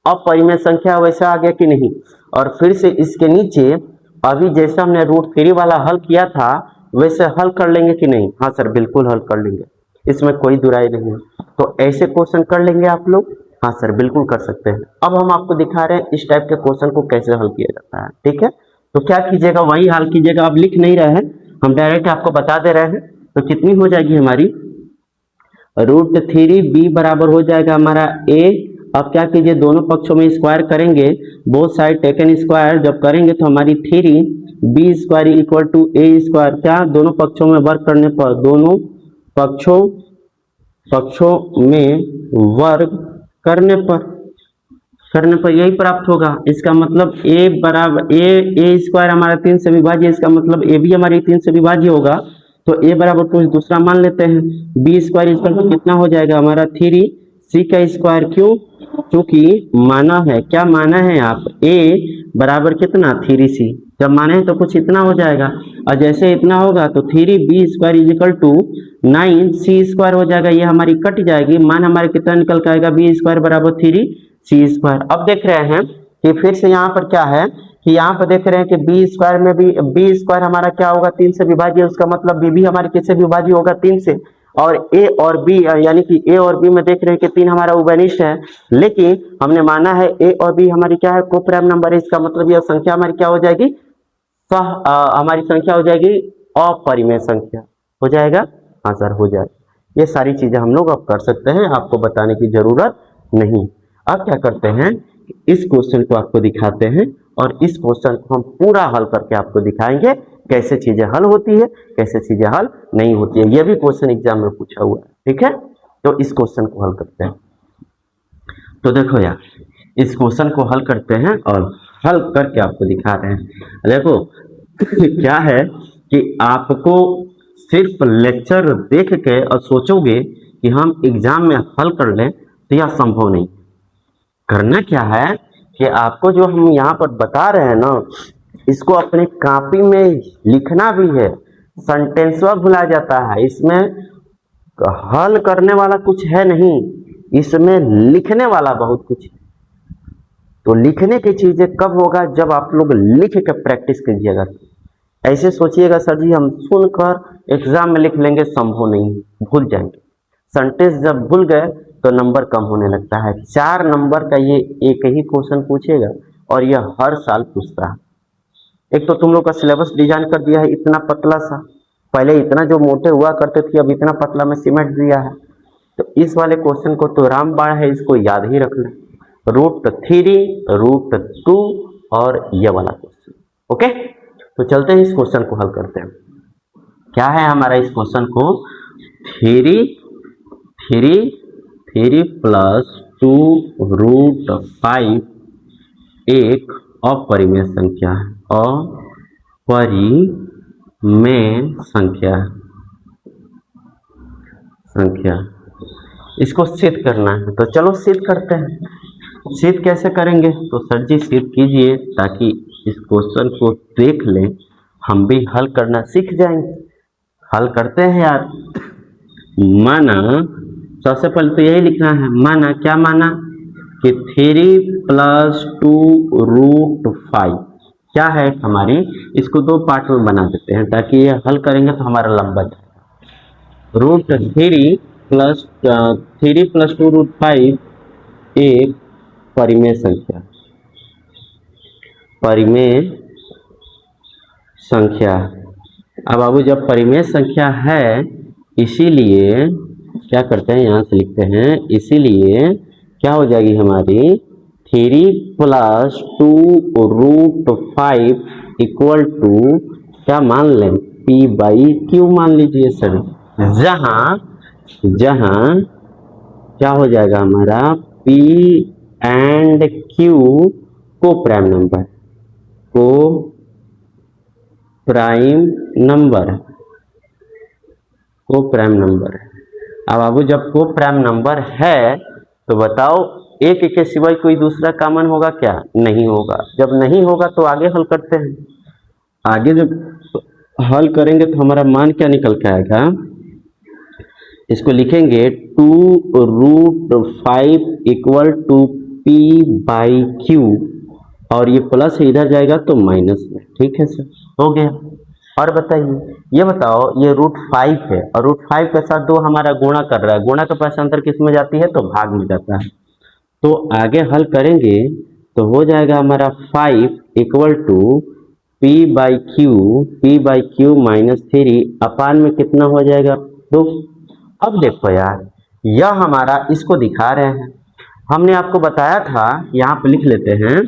अपरिमेय संख्या वैसा आ गया कि नहीं। और फिर से इसके नीचे अभी जैसा हमने रूट 3 वाला हल किया था वैसे हल कर लेंगे कि नहीं। हाँ सर, बिल्कुल हल कर लेंगे, इसमें कोई दुराई नहीं है। तो ऐसे क्वेश्चन कर लेंगे आप लोग। हाँ सर, बिल्कुल कर सकते हैं। अब हम आपको दिखा रहे हैं इस टाइप के क्वेश्चन को कैसे हल किया जाता है। ठीक है, तो क्या कीजिएगा, वही हल कीजिएगा। अब लिख नहीं रहे हैं, हम डायरेक्ट आपको बता दे रहे हैं। तो कितनी हो जाएगी हमारी रूट 3 बी बराबर हो जाएगा हमारा a। अब क्या कीजिए, दोनों पक्षों में स्क्वायर करेंगे, बोथ साइड टेकन स्क्वायर जब करेंगे तो हमारी 3 B square equal to A square, क्या दोनों पक्षों में वर्ग करने पर, दोनों पक्षों में वर्ग करने पर यही प्राप्त होगा। इसका मतलब a बराबर ए स्क्वायर हमारा 3 से विभाज्य, इसका मतलब a भी हमारी 3 से विभाज्य होगा। तो a बराबर कुछ दूसरा मान लेते हैं, बी स्क्वायर इसका कितना हो जाएगा हमारा 3c का स्क्वायर। क्यों, क्योंकि माना है, क्या माना है आप, a बराबर कितना 3c, जब माने हैं तो कुछ इतना हो जाएगा। और जैसे इतना होगा तो 3b square is equal to 9c square हो जाएगा, ये हमारी कट जाएगी, मान हमारे कितना निकल के आएगा, b स्क्वायर बराबर 3c स्क्वायर। अब देख रहे हैं कि फिर से यहाँ पर क्या है कि यहाँ पर देख रहे हैं कि बी स्क्वायर में भी बी स्क्वायर हमारा क्या होगा 3 से विभाज्य, उसका मतलब बी भी हमारे किससे विभाज्य होगा 3 से। और ए और बी यानी कि ए और बी में देख रहे हैं कि 3 हमारा उभयनिष्ठ है, लेकिन हमने माना है ए और बी हमारी क्या है, को प्राइम नंबर है। इसका मतलब यह संख्या हमारी क्या हो जाएगी, हमारी संख्या हो जाएगी अपरिमेय संख्या हो जाएगा। हाँ सर, हो जाएगा। ये सारी चीजें हम लोग अब कर सकते हैं, आपको बताने की जरूरत नहीं। अब क्या करते हैं, इस क्वेश्चन को आपको दिखाते हैं और इस क्वेश्चन को हम पूरा हल करके आपको दिखाएंगे कैसे चीजें हल होती है, कैसे चीजें हल नहीं होती है। यह भी क्वेश्चन एग्जाम में पूछा हुआ है। ठीक है, तो इस क्वेश्चन को हल करते हैं। तो देखो यार, इस क्वेश्चन को हल करते हैं और हल करके आपको दिखा रहे हैं। देखो क्या है कि आपको सिर्फ लेक्चर देख के और सोचोगे कि हम एग्जाम में हल कर लें तो यह संभव नहीं। करना क्या है कि आपको जो हम यहाँ पर बता रहे हैं ना, इसको अपने कॉपी में लिखना भी है। सेंटेंसवा भुला जाता है, इसमें हल करने वाला कुछ है नहीं, इसमें लिखने वाला बहुत कुछ है। तो लिखने की चीजें कब होगा, जब आप लोग लिख के प्रैक्टिस कीजिएगा। ऐसे सोचिएगा सर जी हम सुनकर एग्जाम में लिख लेंगे, संभव नहीं, भूल जाएंगे। सेंटेंस जब भूल गए तो नंबर कम होने लगता है। 4 नंबर का ये एक ही क्वेश्चन पूछेगा और यह हर साल पूछता है। एक तो तुम लोग का सिलेबस डिजाइन कर दिया है इतना पतला सा, पहले इतना जो मोटे हुआ करते थे, अब इतना पतला में सिमट दिया है। तो इस वाले क्वेश्चन को तो रामबाण है, इसको याद ही रख लें। √3, √2 और ये वाला क्वेश्चन। ओके, तो चलते हैं इस क्वेश्चन को हल करते हैं। क्या है हमारा इस क्वेश्चन को, 3 प्लस 2 √5 एक अपरिमेय संख्या है, अपरिमेय संख्या। इसको सिद्ध करना है, तो चलो सिद्ध करते हैं। सिद्ध कैसे करेंगे, तो सर जी सिद्ध कीजिए ताकि इस क्वेश्चन को देख लें, हम भी हल करना सीख जाएंगे। हल करते हैं यार। माना सबसे पहले तो यही लिखना है, माना क्या माना कि 3 प्लस 2 √5 क्या है हमारी, इसको दो पार्ट में बना देते हैं ताकि ये हल करेंगे तो हमारा लंबा जाएगा। √3 प्लस 2 √5 एक परिमेय संख्या। अब बाबू जब परिमेय संख्या है, इसीलिए क्या करते हैं, यहाँ से लिखते हैं, इसीलिए क्या हो जाएगी हमारी 3 प्लस 2 √5 इक्वल टू क्या मान लें, P/Q मान लीजिए सर। जहां क्या हो जाएगा हमारा P एंड Q को प्राइम नंबर। अब बाबू जब को प्राइम नंबर है तो बताओ एक के सिवाय कोई दूसरा कॉमन होगा क्या, नहीं होगा। जब नहीं होगा तो आगे हल करते हैं। आगे जब हल करेंगे तो हमारा मान क्या निकल के आएगा, इसको लिखेंगे 2 √5 इक्वल टू P/Q, और ये प्लस इधर जाएगा तो माइनस में। ठीक है सर, हो गया। और बताइए, ये बताओ ये √5 है और √5 के साथ 2 हमारा गुणा कर रहा है, गुणा का पैसांतर किस में जाती है, तो भाग में जाता है। तो आगे हल करेंगे तो हो जाएगा हमारा 5 इक्वल टू P/Q -3 अपान में कितना हो जाएगा 2। अब देखो यार, यह हमारा इसको दिखा रहे हैं, हमने आपको बताया था, यहाँ पे लिख लेते हैं,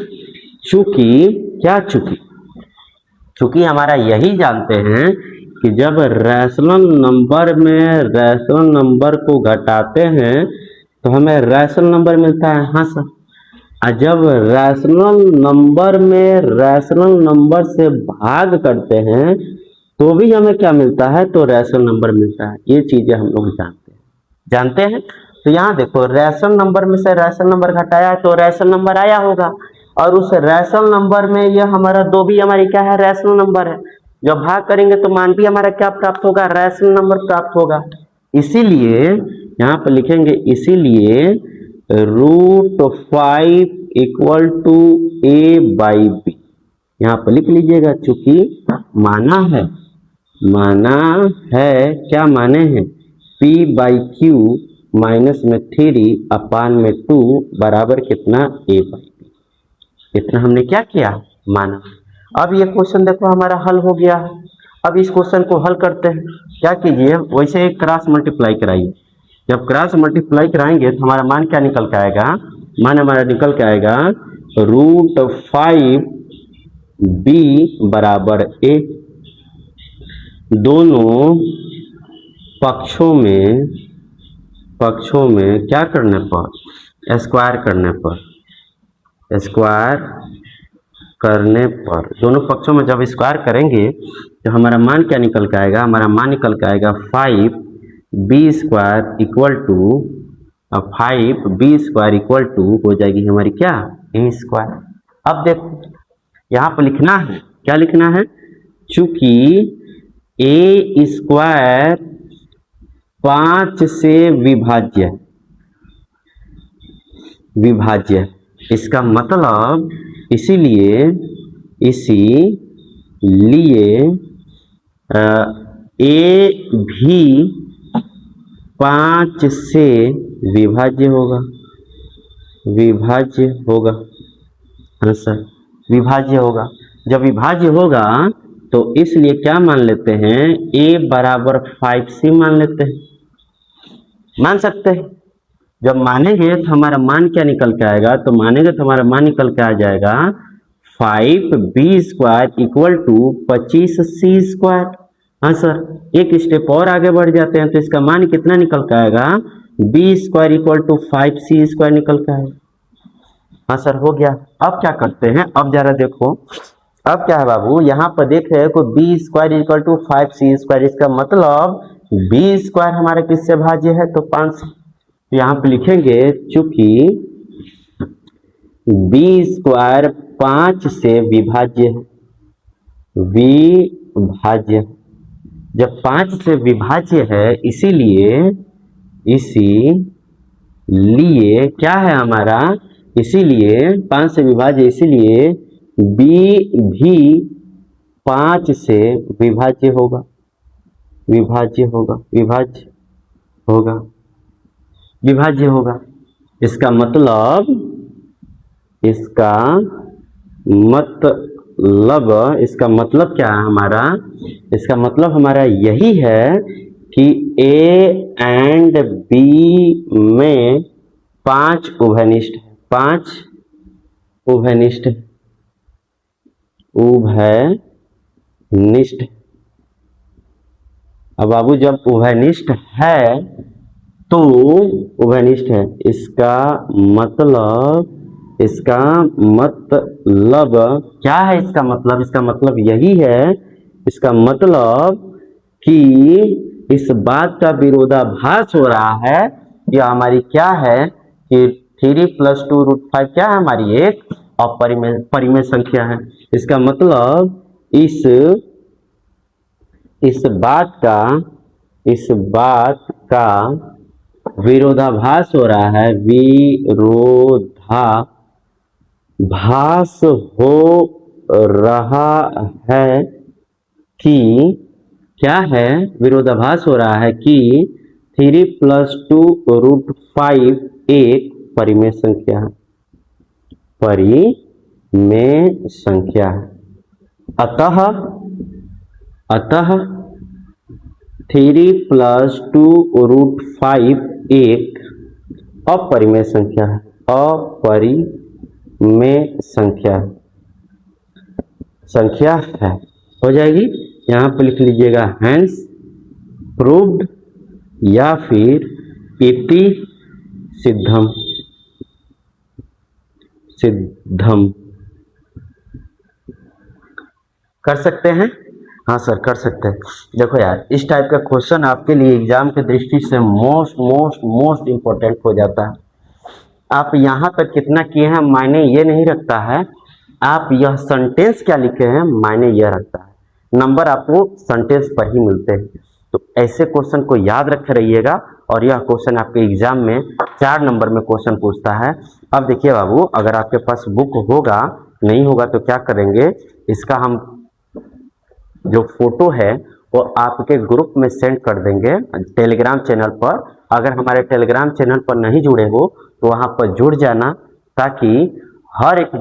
चूंकि हमारा यही जानते हैं कि जब रैशनल नंबर को घटाते हैं तो हमें रैशनल नंबर मिलता है। हाँ सर, और जब रैशनल नंबर में रैशनल नंबर से भाग करते हैं तो भी हमें क्या मिलता है, तो रैशनल नंबर मिलता है। ये चीजें हम लोग जानते हैं। तो यहाँ देखो, रैशनल नंबर में से रैशनल नंबर घटाया तो रैशनल नंबर आया होगा, और उस रैशनल नंबर में यह हमारा 2 भी हमारी क्या है, रैशनल नंबर है। जब भाग करेंगे तो मान भी हमारा क्या प्राप्त होगा, रैशनल नंबर प्राप्त होगा। इसीलिए यहाँ पर लिखेंगे, इसीलिए √5 इक्वल टू A/B यहाँ पर लिख लीजिएगा, चूंकि माना है क्या माने हैं, P/Q माइनस में 3 अपान में 2 बराबर कितना, A/B। इतना हमने क्या किया, माना। अब ये क्वेश्चन देखो हमारा हल हो गया है। अब इस क्वेश्चन को हल करते हैं। क्या कीजिए, वैसे क्रॉस मल्टीप्लाई कराइए। जब क्रॉस मल्टीप्लाई कराएंगे तो हमारा मान क्या निकल के आएगा, मान हमारा निकल के आएगा √5B बराबर A। दोनों पक्षों में क्या करने पर, स्क्वायर करने पर दोनों पक्षों में जब स्क्वायर करेंगे तो हमारा मान क्या निकल के आएगा, हमारा मान निकल के आएगा 5B² इक्वल टू हो जाएगी हमारी क्या, A²। अब देखो यहाँ पर लिखना है, क्या लिखना है, चूंकि A² 5 से विभाज्य, इसका मतलब इसीलिए A भी 5 से विभाज्य होगा। हाँ सर, विभाज्य होगा। जब विभाज्य होगा तो इसलिए क्या मान लेते हैं, a बराबर 5c मान लेते हैं, मान सकते हैं। जब मानेंगे तो हमारा मान क्या निकल के आएगा, तो मानेंगे तो हमारा मान निकल के आ जाएगा 5b² इक्वल टू 25c²। हाँ सर, एक स्टेप और आगे बढ़ जाते हैं तो इसका मान कितना निकल के आएगा, b² इक्वल टू 5c² निकल के आएगा। हाँ सर, हो गया। अब क्या करते हैं, अब जरा देखो, अब क्या है बाबू, यहाँ पर देख रहे हो b² इक्वल टू 5c², इसका मतलब b² हमारे किससे भाज्य है, तो 5 से। यहाँ पे लिखेंगे चूंकि b² 5 से विभाज्य है, विभाज्य, जब 5 से विभाज्य है इसीलिए क्या है हमारा, इसीलिए 5 से विभाज्य, इसीलिए b भी 5 से विभाज्य होगा, विभाज्य होगा, विभाज्य होगा, विभाज्य होगा। इसका मतलब क्या है हमारा, इसका मतलब हमारा यही है कि a एंड b में 5 उभयनिष्ठ है, 5 उभयनिष्ठ, उभयनिष्ठ। अब बाबू जब उभयनिष्ठ है तो उभयनिष्ठ है, इसका मतलब क्या है, इसका मतलब यही है, इसका मतलब कि इस बात का विरोधाभास हो रहा है कि हमारी क्या है कि 3 + 2√5 क्या है, हमारी एक अपरिमेय संख्या है। इसका मतलब इस बात का विरोधाभास हो रहा है, विरोधाभास हो रहा है कि क्या है, विरोधाभास हो रहा है कि 3 + 2√5 एक परिमेय संख्या है, परिमेय संख्या है। अतः 3 + 2√5 एक अपरिमेय संख्या है, अपरिमेय संख्या है, हो जाएगी। यहाँ पे लिख लीजिएगा हेंस प्रूव्ड या फिर इति सिद्धम, कर सकते हैं। हाँ सर, कर सकते हैं। देखो यार, इस टाइप का क्वेश्चन आपके लिए एग्जाम के दृष्टि से मोस्ट इंपॉर्टेंट हो जाता है। आप यहाँ तक कितना किए हैं मायने ये नहीं रखता है, आप यह सेंटेंस क्या लिखे हैं मायने यह रखता है। नंबर आपको सेंटेंस पर ही मिलते हैं, तो ऐसे क्वेश्चन को याद रखे रहिएगा। और यह क्वेश्चन आपके एग्जाम में 4 नंबर में क्वेश्चन पूछता है। अब देखिए बाबू, अगर आपके पास बुक होगा, नहीं होगा तो क्या करेंगे, इसका हम जो फोटो है वो आपके ग्रुप में सेंड कर देंगे टेलीग्राम चैनल पर। अगर हमारे टेलीग्राम चैनल पर नहीं जुड़े हो तो वहाँ पर जुड़ जाना, ताकि हर एक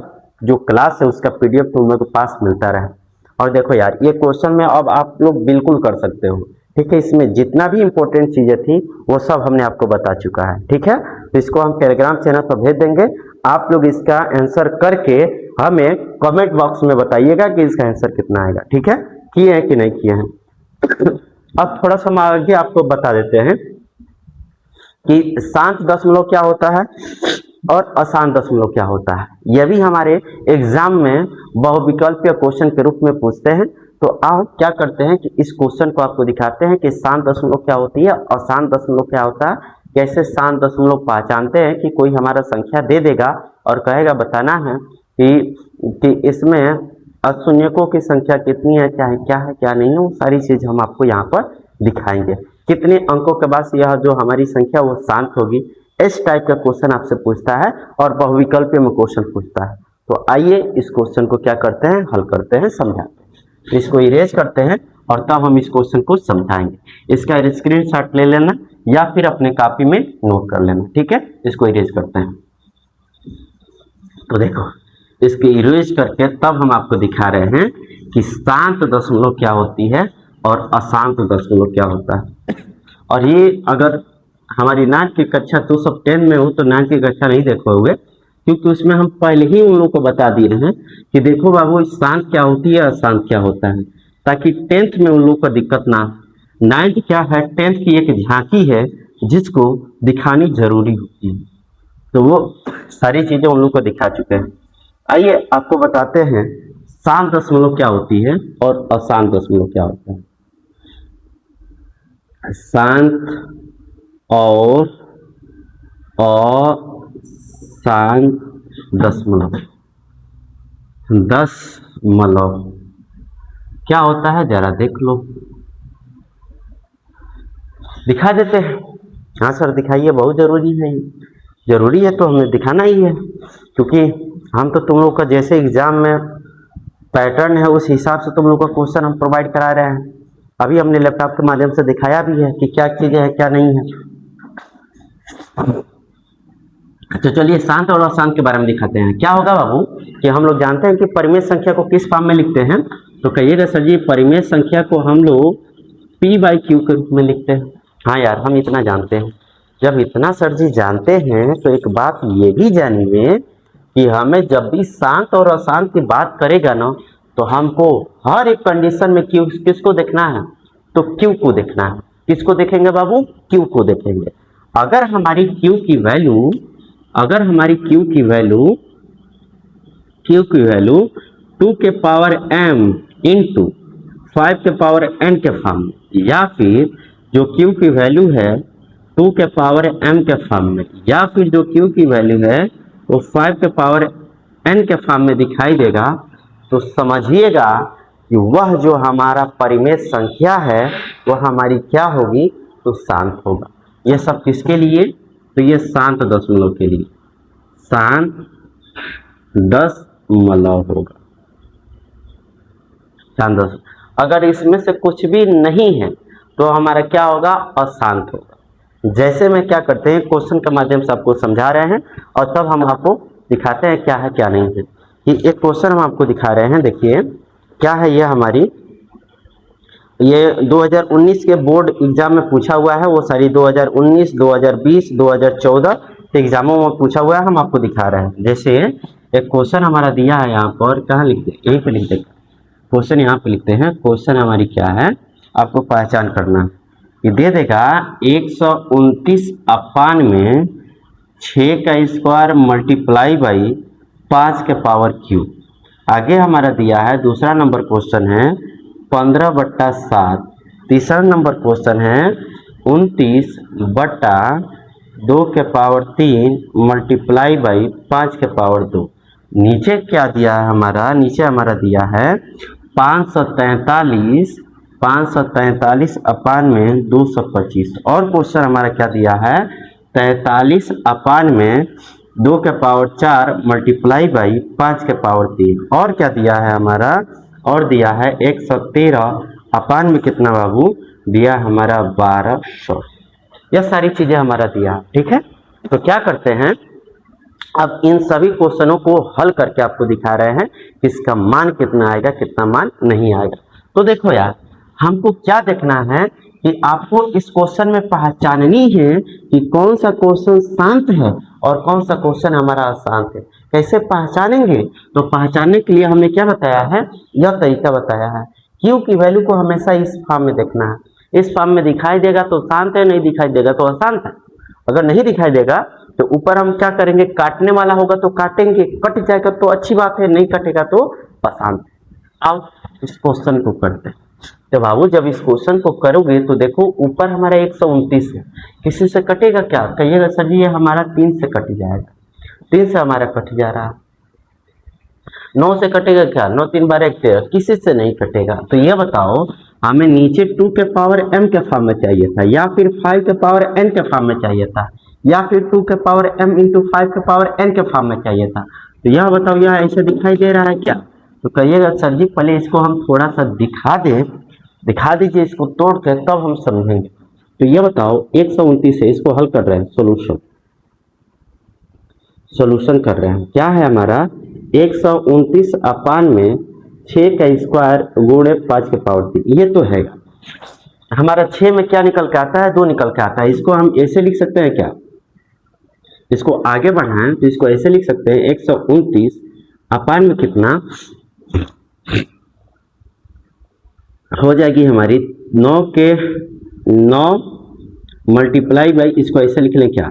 जो क्लास है उसका PDF तुम लोग के पास मिलता रहे। और देखो यार, ये क्वेश्चन में अब आप लोग बिल्कुल कर सकते हो, ठीक है। इसमें जितना भी इंपॉर्टेंट चीजें थी वो सब हमने आपको बता चुका है, ठीक है। तो इसको हम टेलीग्राम चैनल पर भेज देंगे, आप लोग इसका आंसर करके हमें कमेंट बॉक्स में बताइएगा कि इसका आंसर कितना आएगा, ठीक है, किए हैं कि नहीं किए हैं। अब थोड़ा सा हम आगे आपको बता देते हैं कि शांत दशमलव क्या होता है और अशांत दशमलव क्या होता है। यह भी हमारे एग्जाम में बहुविकल्पीय क्वेश्चन के रूप में पूछते हैं। तो आप क्या करते हैं कि इस क्वेश्चन को आपको दिखाते हैं कि शांत दशमलव क्या होती है, अशांत दशमलव क्या होता है, कैसे शांत दशमलव पहचानते हैं कि कोई हमारा संख्या दे देगा और कहेगा बताना है कि इसमें अशून्यकों की संख्या कितनी है, क्या नहीं है, वो सारी चीज हम आपको यहाँ पर दिखाएंगे। कितने अंकों के बाद यह जो हमारी संख्या वो शांत होगी, इस टाइप का क्वेश्चन आपसे पूछता है और बहुविकल्पीय में क्वेश्चन पूछता है। तो आइए इस क्वेश्चन को क्या करते हैं, हल करते हैं, समझाते हैं। इसको इरेज करते हैं और तब हम इस क्वेश्चन को समझाएंगे। इसका स्क्रीनशॉट ले लेना या फिर अपने कॉपी में नोट कर लेना, ठीक है। इसको इरेज करते हैं। तो देखो, इसके इरेज करके तब हम आपको दिखा रहे हैं कि शांत दशमलव क्या होती है और अशांत दशमलव क्या होता है। और ये अगर हमारी 9th की कक्षा तो सब 10 में हो तो 9th की कक्षा नहीं देखोगे, क्योंकि उसमें हम पहले ही उन लोगों को बता दिए हैं कि देखो बाबू शांत क्या होती है, अशांत क्या होता है, ताकि 10th में उन लोगों को दिक्कत ना। 9th क्या है, 10th की एक झांकी है जिसको दिखानी जरूरी होती है, तो वो सारी चीजें उन लोगों को दिखा चुके हैं। आइए आपको बताते हैं शांत दशमलव क्या होती है और अशांत दशमलव क्या होता है। शांत और अशांत दशमलव क्या होता है जरा देख लो, दिखा देते हैं। हाँ सर दिखाइए, बहुत जरूरी है, जरूरी है तो हमें दिखाना ही है, क्योंकि हम तो तुम लोग का जैसे एग्जाम में पैटर्न है उस हिसाब से तुम लोग का क्वेश्चन हम प्रोवाइड करा रहे हैं। अभी हमने लैपटॉप के माध्यम से दिखाया भी है कि क्या चीजें हैं क्या नहीं है। तो चलिए शांत और अशांत के बारे में दिखाते हैं। क्या होगा बाबू कि हम लोग जानते हैं कि परिमेय संख्या को किस फॉर्म में लिखते हैं, तो कहिएगा सर जी परिमेय संख्या को हम लोग p/q के रूप में लिखते हैं। हाँ यार हम इतना जानते हैं। जब इतना सर जी जानते हैं तो एक बात ये भी जानिए कि हमें जब भी शांत और अशांत की बात करेगा ना, तो हमको हर एक कंडीशन में क्यू किसको देखना है, तो क्यू को देखना है। किसको देखेंगे बाबू, क्यू को देखेंगे। अगर हमारी क्यू की वैल्यू टू के पावर m इंटू 5 के पावर n के फॉर्म में, या फिर जो क्यू की वैल्यू है 2 के पावर m के फॉर्म में, या फिर जो क्यू की वैल्यू है वो 5 के पावर n के फॉर्म में दिखाई देगा, तो समझिएगा कि वह जो हमारा परिमेय संख्या है वह हमारी क्या होगी, तो शांत होगा। यह सब किसके लिए, तो ये शांत दशमलव के लिए, शांत दशमलव होगा। शांत दशमलव अगर इसमें से कुछ भी नहीं है तो हमारा क्या होगा, अशांत होगा। जैसे मैं क्या करते हैं क्वेश्चन के माध्यम से आपको समझा रहे हैं और तब हम आपको दिखाते हैं क्या है क्या नहीं है। कि एक क्वेश्चन हम आपको दिखा रहे हैं, देखिए क्या है, यह हमारी ये 2019 के बोर्ड एग्जाम में पूछा हुआ है, वो सारी 2019, 2020, 2014 के एग्जामों में पूछा हुआ है, हम आपको दिखा रहे हैं। जैसे एक क्वेश्चन हमारा दिया है यहाँ पर, कहाँ लिख दे, यहीं पे लिख दे, क्वेश्चन यहाँ पे लिखते हैं। क्वेश्चन हमारी क्या है आपको पहचान करना, ये दे देगा 129 अपान में 6 का स्क्वायर मल्टीप्लाई बाई 5 के पावर क्यू। आगे हमारा दिया है दूसरा नंबर क्वेश्चन है 15/7। तीसरा नंबर क्वेश्चन है 29/2 के पावर 3 मल्टीप्लाई बाई 5 के पावर 2। नीचे क्या दिया है हमारा, नीचे हमारा दिया है 543 अपान में 225। और क्वेश्चन हमारा क्या दिया है 43 अपान में 2 के पावर 4 मल्टीप्लाई बाई 5 के पावर 3। और क्या दिया है हमारा, और दिया है 113 अपान में कितना बाबू, दिया हमारा 1200। यह सारी चीजें हमारा दिया, ठीक है। तो क्या करते हैं, अब इन सभी क्वेश्चनों को हल करके आपको दिखा रहे हैं कि इसका मान कितना आएगा, कितना मान नहीं आएगा। तो देखो यार हमको क्या देखना है कि आपको इस क्वेश्चन में पहचाननी है कि कौन सा क्वेश्चन शांत है और कौन सा क्वेश्चन हमारा अशांत है। कैसे पहचानेंगे, तो पहचानने के लिए हमने क्या बताया है, यह तरीका बताया है। क्यू की वैल्यू को हमेशा इस फॉर्म में देखना है। इस फॉर्म में दिखाई देगा तो शांत है, नहीं दिखाई देगा तो अशांत है। अगर नहीं दिखाई देगा तो ऊपर हम क्या करेंगे, काटने वाला होगा तो काटेंगे, कट जाएगा तो अच्छी बात है, नहीं कटेगा तो अशांत है। आओ इस क्वेश्चन को करते हैं। तो बाबू जब इस क्वेश्चन को करोगे तो देखो ऊपर हमारा 129 है, किसी से कटेगा क्या, कहिएगा सर जी ये हमारा 3 से कट जाएगा, 3 से हमारा कट जा रहा। 9 से कटेगा क्या, 9 3 बार 1, किसी से नहीं कटेगा। तो ये बताओ हमें नीचे 2 के पावर m के फॉर्म में चाहिए था, या फिर 5 के पावर n के फॉर्म में चाहिए था, या फिर 2 के पावर m इंटू 5 के पावर n के फॉर्म में चाहिए था। तो यह बताओ यह ऐसे दिखाई दे रहा है क्या, तो कहिएगा सर जी पहले इसको हम थोड़ा सा दिखा दीजिए इसको तोड़ के, तब हम समझेंगे। तो ये बताओ 129 है, इसको हल कर रहे हैं, सोल्यूशन कर रहे हैं। क्या है हमारा 129 अपान में 6 का स्क्वायर गुणे 5 के पावर 3, ये तो है हमारा। 6 में क्या निकल के आता है, 2 निकल के आता है। इसको हम ऐसे लिख सकते हैं क्या, इसको आगे बढ़ाएं तो इसको ऐसे लिख सकते हैं 129 अपान में कितना हो जाएगी हमारी 9 के 9 मल्टीप्लाई बाई, इसको ऐसे लिख लें क्या,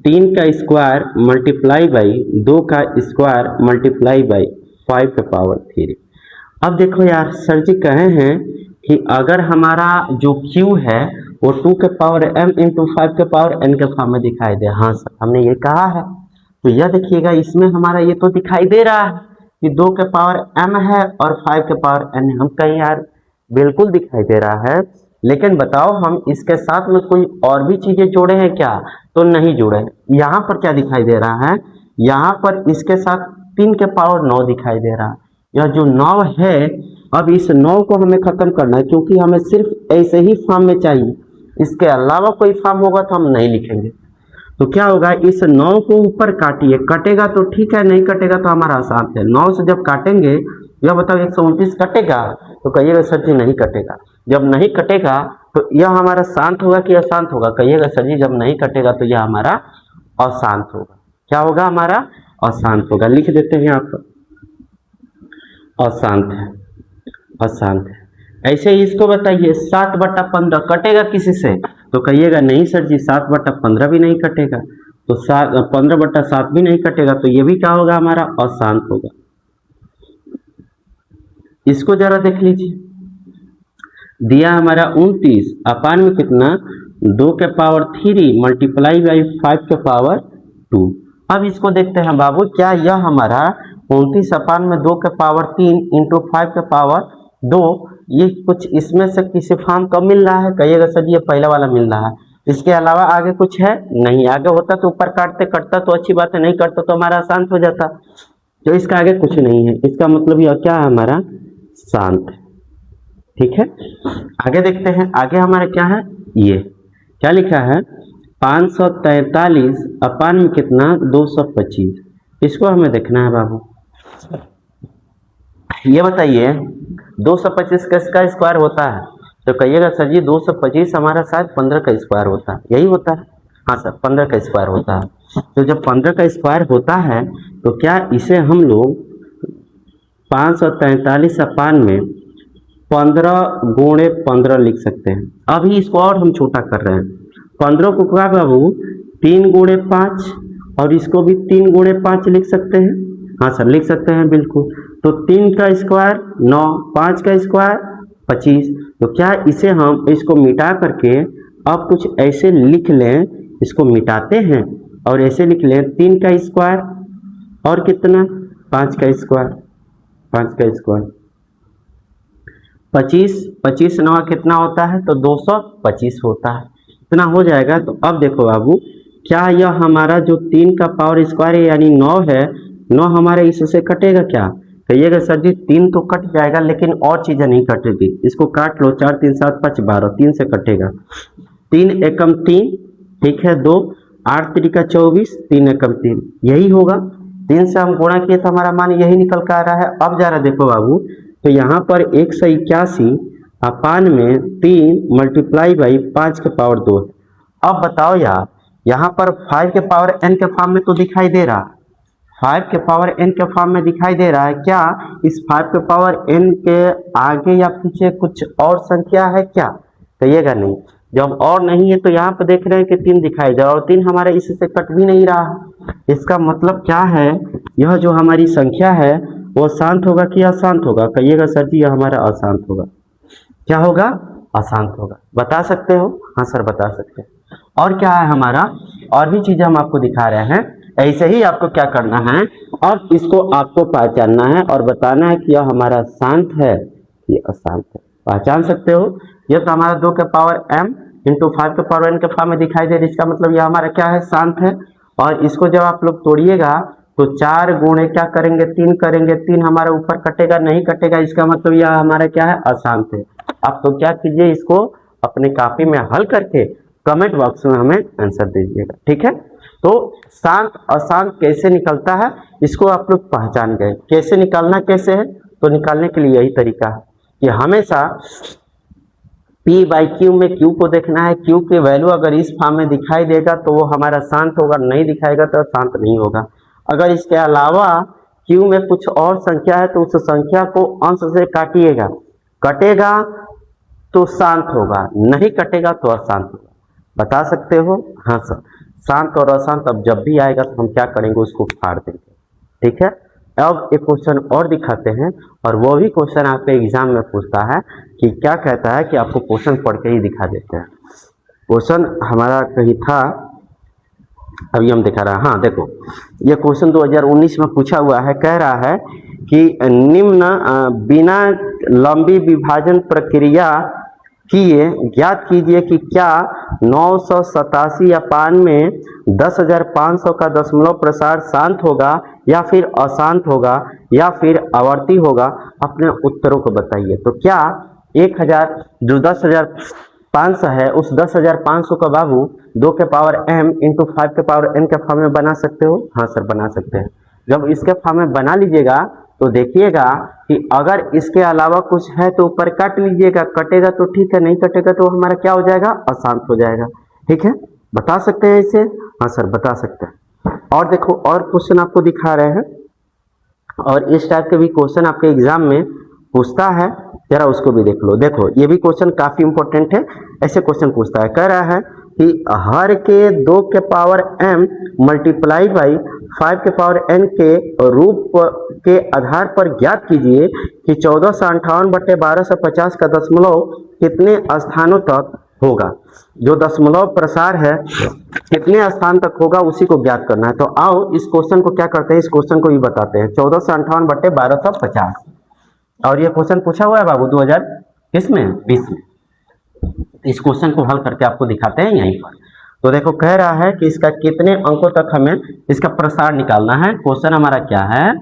3 का स्क्वायर मल्टीप्लाई बाई 2 का स्क्वायर मल्टीप्लाई बाई 5 के पावर 3। अब देखो यार, सर जी कहे हैं कि अगर हमारा जो Q है वो 2 के पावर m इंटू 5 के पावर n के फॉर्म में दिखाई दे। हाँ सर, हमने ये कहा है। तो यह देखिएगा, इसमें हमारा ये तो दिखाई दे रहा है कि 2 के पावर m है और 5 के पावर n है। हम कहीं यार बिल्कुल दिखाई दे रहा है, लेकिन बताओ हम इसके साथ में कोई और भी चीजें जोड़े हैं क्या, तो नहीं जोड़े। यहाँ पर क्या दिखाई दे रहा है, यहाँ पर इसके साथ 3 के पावर 9 दिखाई दे रहा है। यह जो 9 है, अब इस 9 को हमें खत्म करना है, क्योंकि हमें सिर्फ ऐसे ही फॉर्म में चाहिए, इसके अलावा कोई फॉर्म होगा तो हम नहीं लिखेंगे। तो क्या होगा, इस 9 को ऊपर काटिए, कटेगा तो ठीक है, नहीं कटेगा तो हमारा आसान है। 9 से जब काटेंगे, यह बताओ 129 कटेगा, तो कहिएगा सर जी नहीं कटेगा। जब नहीं कटेगा तो यह हमारा शांत होगा कि अशांत होगा, कहिएगा सर जी जब नहीं कटेगा तो यह हमारा अशांत होगा। क्या होगा, हमारा अशांत होगा। लिख देते हैं आप, अशांत है, अशांत है। ऐसे ही इसको बताइए 7/15 कटेगा किसी से, तो कहिएगा नहीं सर जी 7/15 भी नहीं कटेगा, तो 15/7 भी नहीं कटेगा, तो ये भी क्या होगा, हमारा अशांत होगा। इसको जरा देख लीजिए, दिया हमारा 29 अपान में कितना 2 के पावर 3 मल्टीप्लाई बाई 5 के पावर 2। अब इसको देखते हैं बाबू, क्या यह हमारा 29 अपान में 2 के पावर 3 इंटू 5 के पावर 2, ये कुछ इसमें से किसी फॉर्म कब मिल रहा है, कहिएगा सर ये पहला वाला मिल रहा है। इसके अलावा आगे कुछ है नहीं, आगे होता तो ऊपर काटते, कटता तो अच्छी बात है, नहीं कटता तो हमारा शांत हो जाता। तो इसका आगे कुछ नहीं है, इसका मतलब यह क्या है, हमारा शांत है। ठीक है, आगे देखते हैं, आगे हमारा क्या है, ये क्या लिखा है 543 अपान में कितना 225। इसको हमें देखना है बाबू। ये बताइए 225 किसका स्क्वायर होता है, तो कहिएगा सर जी 225 हमारा शायद 15 का स्क्वायर होता है, यही होता है। हाँ सर 15 का स्क्वायर होता है। तो जब 15 का स्क्वायर होता है तो क्या इसे हम लोग 543 अपान में 15 गुणे 15 लिख सकते हैं। अभी इसको और हम छोटा कर रहे हैं, 15 को क्या बाबू 3 गुणे 5, और इसको भी 3 गुणे 5 लिख सकते हैं। हाँ सर लिख सकते हैं बिल्कुल। तो 3 का स्क्वायर 9, 5 का स्क्वायर 25। तो क्या इसे हम इसको मिटा करके अब कुछ ऐसे लिख लें, इसको मिटाते हैं और ऐसे लिख लें 3 का स्क्वायर और कितना 5 का स्क्वायर, 5 का स्क्वायर 25, 25 9 कितना होता है, तो 225 होता है, इतना हो जाएगा। तो अब देखो बाबू, क्या यह हमारा जो 3 का पावर स्क्वायर है यानी 9 है, 9 हमारे इससे कटेगा क्या, कहिएगा सर जी 3 तो कट जाएगा लेकिन और चीजें नहीं कटेगी। इसको काट लो, 4 3 7 5 12, 3 से कटेगा, 3 एकम 3, ठीक है 2, 8 3 का 24, 3 एकम 3, यही होगा। 3 से हम गुणा किए तो हमारा मान यही निकल कर आ रहा है। अब जरा देखो बाबू, तो यहाँ पर 181 अपान में 3 मल्टीप्लाई बाई 5 के पावर 2। अब बताओ यार, यहाँ पर 5 के पावर n के फॉर्म में तो दिखाई दे रहा है, 5 के पावर n के फॉर्म में दिखाई दे रहा है। क्या इस 5 के पावर n के आगे या पीछे कुछ और संख्या है क्या, कहिएगा नहीं। जब और नहीं है तो यहाँ पे देख रहे हैं कि 3 दिखाई दे, और 3 हमारे इससे कट भी नहीं रहा है। इसका मतलब क्या है, यह जो हमारी संख्या है वो शांत होगा कि अशांत होगा, कहिएगा सर जी यह हमारा अशांत होगा। क्या होगा, अशांत होगा। बता सकते हो, हाँ सर बता सकते हैं। और क्या है हमारा, और भी चीजें हम आपको दिखा रहे हैं। ऐसे ही आपको क्या करना है, और इसको आपको पहचानना है और बताना है कि यह हमारा शांत है ये अशांत है। पहचान सकते हो, यह तो हमारा 2 के पावर m इंटू 5 के पावर n के फॉर्म में दिखाई दे रहा है, इसका मतलब यह हमारा क्या है, शांत है। और इसको जब आप लोग तोड़िएगा तो 4 गुणे क्या करेंगे 3 करेंगे, 3 हमारा ऊपर कटेगा नहीं कटेगा, इसका मतलब यह हमारा क्या है, अशांत है। आप तो क्या कीजिए, इसको अपने कॉपी में हल करके कमेंट बॉक्स में हमें आंसर दीजिएगा, ठीक है। तो शांत अशांत कैसे निकलता है, इसको आप लोग पहचान गए। कैसे निकालना कैसे है, तो निकालने के लिए यही तरीका है कि हमेशा P बाई क्यू में Q को देखना है। Q की वैल्यू अगर इस फॉर्म में दिखाई देगा तो वो हमारा शांत होगा, नहीं दिखाएगा तो शांत नहीं होगा। अगर इसके अलावा Q में कुछ और संख्या है तो उस संख्या को अंश से काटिएगा, कटेगा तो शांत होगा, नहीं कटेगा तो अशांत होगा। बता सकते हो? हाँ सर। शांत और अशांत अब जब भी आएगा तो हम क्या करेंगे, उसको फाड़ देंगे। ठीक है। अब एक क्वेश्चन और दिखाते हैं, और वो भी क्वेश्चन आपके एग्जाम में पूछता है कि क्या कहता है कि आपको क्वेश्चन पढ़ के ही दिखा देते हैं। क्वेश्चन हमारा कहीं था, अभी हम दिखा रहा है। हाँ देखो, ये क्वेश्चन 2019 में पूछा हुआ है। कह रहा है कि निम्न बिना लंबी विभाजन प्रक्रिया किए ज्ञात कीजिए कि क्या 987 या पान में 10,500 का दशमलव प्रसार शांत होगा या फिर अशांत होगा या फिर आवर्ती होगा। अपने उत्तरों को बताइए। तो क्या 1000 जो 10,500 है उस 10,500 का बाबू 2 के पावर m इंटू 5 के पावर n के फॉर्म में बना सकते हो? हाँ सर बना सकते हैं। जब इसके फॉर्म में बना लीजिएगा तो देखिएगा कि अगर इसके अलावा कुछ है तो ऊपर काट लीजिएगा, कटेगा तो ठीक है, नहीं कटेगा तो हमारा क्या हो जाएगा, अशांत हो जाएगा। ठीक है, बता सकते हैं इसे? हाँ सर बता सकते हैं। और देखो और क्वेश्चन आपको दिखा रहे हैं, और इस टाइप के भी क्वेश्चन आपके एग्जाम में पूछता है, जरा उसको भी देख लो। देखो ये भी क्वेश्चन काफी इंपॉर्टेंट है। ऐसे क्वेश्चन पूछता है, कह रहा है कि हर के 2 के पावर m मल्टीप्लाई बाई 5 के पावर n के रूप के आधार पर ज्ञात कीजिए कि 1458/1250 का दशमलव कितने स्थानों तक होगा। जो दशमलव प्रसार है कितने स्थान तक होगा उसी को ज्ञात करना है। तो आओ इस क्वेश्चन को क्या करते हैं, इस क्वेश्चन को भी बताते हैं। 1458/1250, और ये क्वेश्चन पूछा हुआ है बाबू 2020 में। इस क्वेश्चन को हल करके आपको दिखाते हैं यहीं पर। तो देखो कह रहा है कि इसका कितने अंकों तक हमें इसका प्रसार निकालना है। क्वेश्चन हमारा क्या है,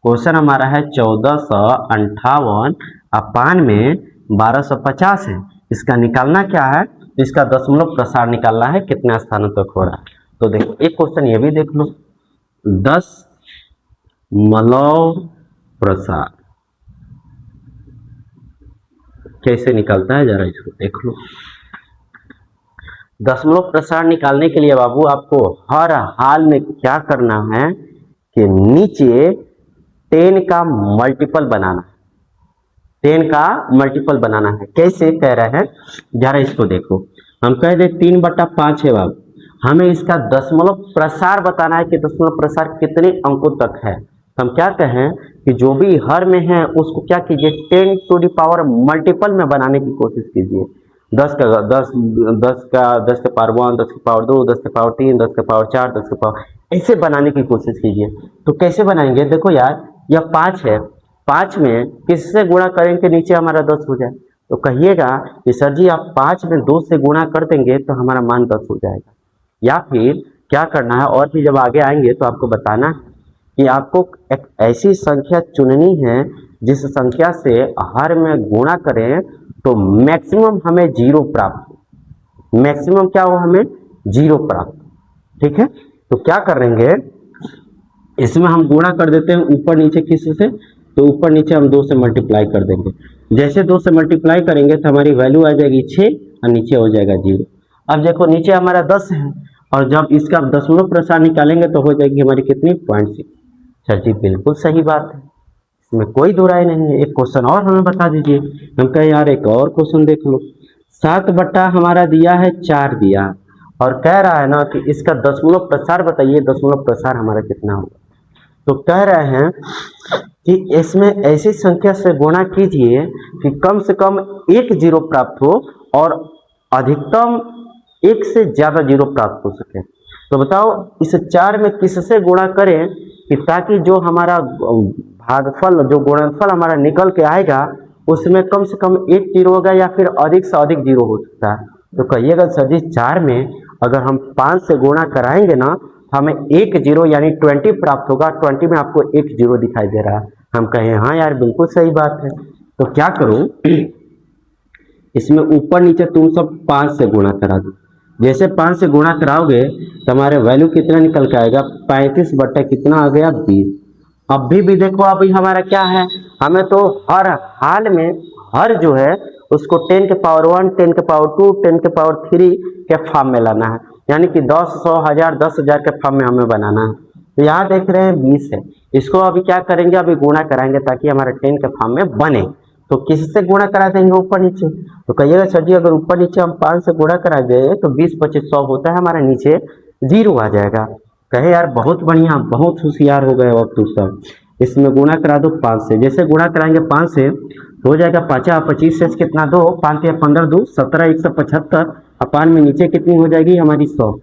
क्वेश्चन हमारा है 1458 अपान में 1250 है। इसका निकालना क्या है, इसका दशमलव प्रसार निकालना है, कितने स्थानों तक हो रहा है। तो देखो एक क्वेश्चन ये भी देख लो, 10मलव प्रसार कैसे निकलता है, जरा इसको देख लो। दशमलव प्रसार निकालने के लिए बाबू आपको हर हाल में क्या करना है कि नीचे 10 का मल्टीपल बनाना है, 10 का मल्टीपल बनाना है। कैसे कह रहे हैं, जरा इसको देखो। हम कह दे 3/5 है बाबू, हमें इसका दशमलव प्रसार बताना है कि दशमलव प्रसार कितने अंकों तक है। हम क्या कहें कि जो भी हर में है उसको क्या कीजिए, 10 टू द पावर मल्टीपल में बनाने की कोशिश कीजिए। 10 के पावर 1, 10 के पावर 2, 10 के पावर 3, 10 के पावर 4, 10 के पावर, ऐसे बनाने की कोशिश कीजिए। तो कैसे बनाएंगे, देखो यार यह 5 है, 5 में किससे गुणा करेंगे नीचे हमारा 10 हो जाए। तो कहिएगा कि सर जी आप 5 में 2 से गुणा कर देंगे तो हमारा मान 10 हो जाएगा। या फिर क्या करना है, और भी जब आगे आएंगे तो आपको बताना है कि आपको एक ऐसी संख्या चुननी है जिस संख्या से हर में गुणा करें तो मैक्सिमम हमें 0 प्राप्त हो। मैक्सिमम क्या हो, हमें 0 प्राप्त। ठीक है, तो क्या करेंगे, इसमें हम गुणा कर देते हैं ऊपर नीचे किसी से, तो ऊपर नीचे हम 2 से मल्टीप्लाई कर देंगे। जैसे 2 से मल्टीप्लाई करेंगे तो हमारी वैल्यू आ जाएगी 6 और नीचे हो जाएगा 0। अब देखो नीचे हमारा 10 है, और जब इसका दशमलव प्रसार निकालेंगे तो हो जाएगी हमारी कितनी, 0.6। सर जी बिल्कुल सही बात है, इसमें कोई दो राय नहीं है। एक क्वेश्चन और हमें बता दीजिए। हम कहें यार एक और क्वेश्चन देख लो। 7 बटा हमारा दिया है 4 दिया, और कह रहा है ना कि इसका दशमलव प्रसार बताइए, दशमलव प्रसार हमारा कितना होगा। तो कह रहे हैं कि इसमें ऐसी संख्या से गुणा कीजिए कि कम से कम 1 0 प्राप्त हो और अधिकतम 1 से ज्यादा 0 प्राप्त हो सके। तो बताओ इस 4 में किससे गुणा करें कि ताकि जो हमारा भागफल, जो गुणनफल हमारा निकल के आएगा उसमें कम से कम 1 0 होगा या फिर अधिक से अधिक 0 हो सकता है। तो कहिएगा सर जी 4 में अगर हम 5 से गुणा कराएंगे ना तो हमें 1 0 यानी 20 प्राप्त होगा। 20 में आपको 1 0 दिखाई दे रहा है। हम कहें हाँ यार बिल्कुल सही बात है। तो क्या करो, इसमें ऊपर नीचे तुम सब 5 से गुणा करा दो। जैसे 5 से गुणा कराओगे तो हमारे वैल्यू कितना निकल के आएगा, 35 बटा कितना आ गया 20। अभी भी देखो अभी हमारा क्या है, हमें तो हर हाल में हर जो है उसको 10 के पावर 1, 10 के पावर 2, 10 के पावर 3 के फॉर्म में लाना है, यानी कि 10, 100, 1000, 10,000 के फॉर्म में हमें बनाना है। तो यहाँ देख रहे हैं 20 है, इसको अभी क्या करेंगे, अभी गुणा कराएंगे ताकि हमारा 10 के फॉर्म में बने। तो किससे गुणा करा देंगे, ऊपर नीचे। तो कहिएगा सर जी अगर ऊपर नीचे हम 5 से गुणा करा दे तो 20, 25, 100 होता है, हमारा नीचे 0 आ जाएगा। कहे यार बहुत बढ़िया, बहुत होशियार हो गए अब तो सब। इसमें गुणा करा दो 5 से, जैसे गुणा कराएंगे 5 से तो हो जाएगा 5 25 से कितना 2, 5 या 15 2 17, 175 अपान में नीचे कितनी हो जाएगी हमारी 100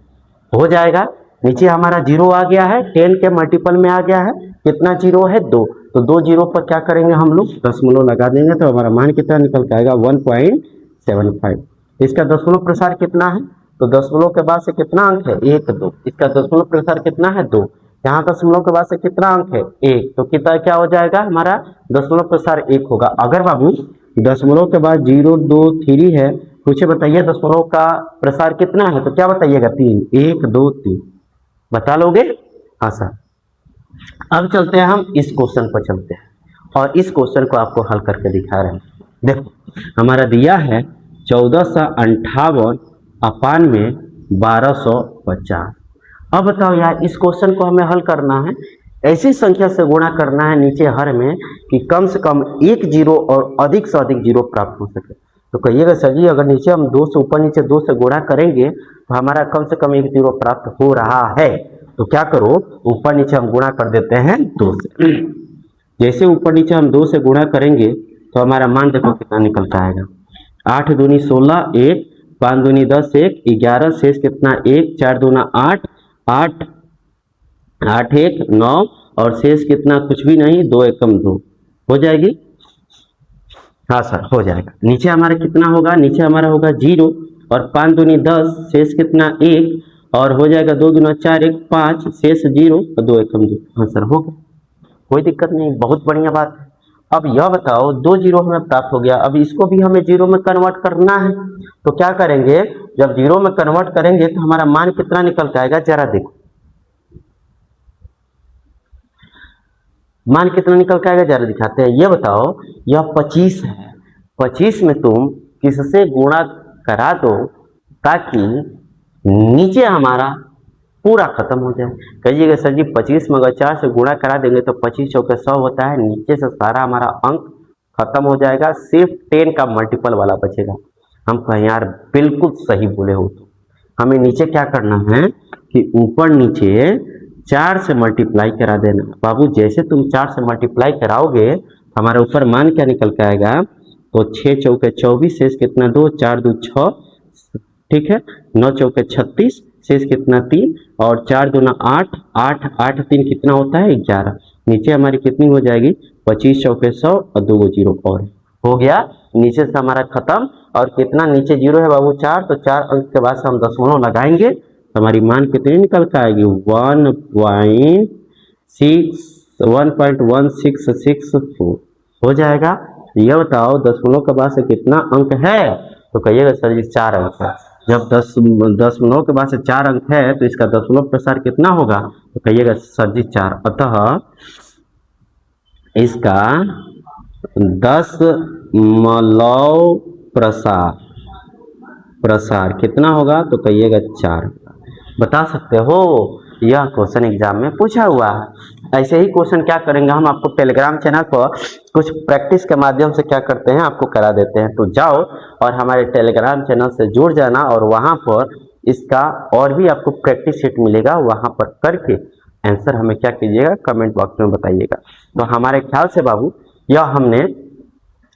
हो जाएगा। नीचे हमारा 0 आ गया है, 10 के मल्टीपल में आ गया है, कितना 0 है 2, तो 2 0 पर क्या करेंगे हम लोग दशमलव लगा देंगे तो हमारा मान कितना निकल के आएगा 1.75। इसका दशमलव प्रसार कितना है, तो दशमलव के बाद से कितना अंक है 1 2, इसका दशमलव प्रसार कितना है 2, यहाँ दशमलव के बाद से कितना अंक है 1, तो कितना क्या हो जाएगा हमारा दशमलव प्रसार 1 होगा। अगर बाबू दशमलव के बाद 0 2 3 है, पूछे बताइए दशमलव का प्रसार कितना है, तो क्या बताइएगा 3, 1 2 3 बता लोगे। हाँ सर। अब चलते हैं हम इस क्वेश्चन पर चलते हैं और इस क्वेश्चन को आपको हल करके दिखा रहे हैं। देखो हमारा दिया है 1458 अपान में 1250। अब बताओ यार इस क्वेश्चन को हमें हल करना है, ऐसी संख्या से गुणा करना है नीचे हर में कि कम से कम एक जीरो और अधिक से अधिक जीरो प्राप्त हो सके। तो कहिएगा सर जी अगर नीचे हम 2 से ऊपर नीचे 2 से गुणा करेंगे तो हमारा कम से कम एक जीरो प्राप्त हो रहा है, तो क्या करो ऊपर नीचे हम गुणा कर देते हैं 2 से। जैसे ऊपर नीचे हम 2 से गुणा करेंगे तो हमारा मान देखो कितना निकलता आएगा, 8 दूनी 16 1, 5 दूनी 10 1, 11 शेष कितना 1, 4 दूना 8 8 8 1 9 और शेष कितना कुछ भी नहीं 2 एकम 2 हो जाएगी। हाँ सर हो जाएगा। नीचे हमारा कितना होगा, नीचे हमारा होगा 0 और 5 दूनी 10 शेष कितना 1 और हो जाएगा 2 दूना 4 1 5 शेष 0 और 2 एकम 2। हाँ सर हो गया, कोई दिक्कत नहीं, बहुत बढ़िया बात है। अब यह बताओ 2 जीरो हमें प्राप्त हो गया, अब इसको भी हमें जीरो में कन्वर्ट करना है, तो क्या करेंगे जब जीरो में कन्वर्ट करेंगे तो हमारा मान कितना निकल के आएगा, जरा देखो मान कितना निकल के आएगा जरा दिखाते हैं। ये बताओ यह 25 है, 25 में तुम किससे गुणा करा दो ताकि नीचे हमारा पूरा खत्म हो जाए। कहिएगा सर जी 25 में अगर 4 से गुणा करा देंगे तो 25 चौके 100 होता है, नीचे से सारा हमारा अंक खत्म हो जाएगा, सिर्फ 10 का मल्टीपल वाला बचेगा। हम कहें यार बिल्कुल सही बोले हो, तो हमें नीचे क्या करना है कि ऊपर नीचे 4 से मल्टीप्लाई करा देना। बाबू जैसे तुम 4 से मल्टीप्लाई कराओगे हमारे ऊपर मान क्या निकल के आएगा, तो 6 चौके 24 शेष कितना 2, 4 2 6 ठीक है, 9 चौके 36 शेष कितना 3 और 4 दूना 8 8 8 3 कितना होता है 11। नीचे हमारी कितनी हो जाएगी 25 चौके 100 और 2 जीरो और हो गया, नीचे से हमारा खत्म। और कितना नीचे जीरो है बाबू 4, तो 4 अंक के बाद से हम दशमलव लगाएंगे तो हमारी मान कितनी निकल के आएगी 1.1664 हो जाएगा। यह बताओ दशमलव के बाद से कितना अंक है, तो कहिएगा सर जी 4 अंक है। जब दशमलव के बाद से 4 अंक है तो इसका दशमलव प्रसार कितना होगा, तो कहिएगा सर जी 4, अतः इसका दशमलव प्रसार कितना होगा, तो कहिएगा 4। बता सकते हो, यह क्वेश्चन एग्जाम में पूछा हुआ है। ऐसे ही क्वेश्चन क्या करेंगे हम आपको टेलीग्राम चैनल पर कुछ प्रैक्टिस के माध्यम से क्या करते हैं आपको करा देते हैं, तो जाओ और हमारे टेलीग्राम चैनल से जुड़ जाना और वहां पर इसका और भी आपको प्रैक्टिस शीट मिलेगा, वहां पर करके आंसर हमें क्या कीजिएगा कमेंट बॉक्स में बताइएगा। तो हमारे ख्याल से बाबू यह हमने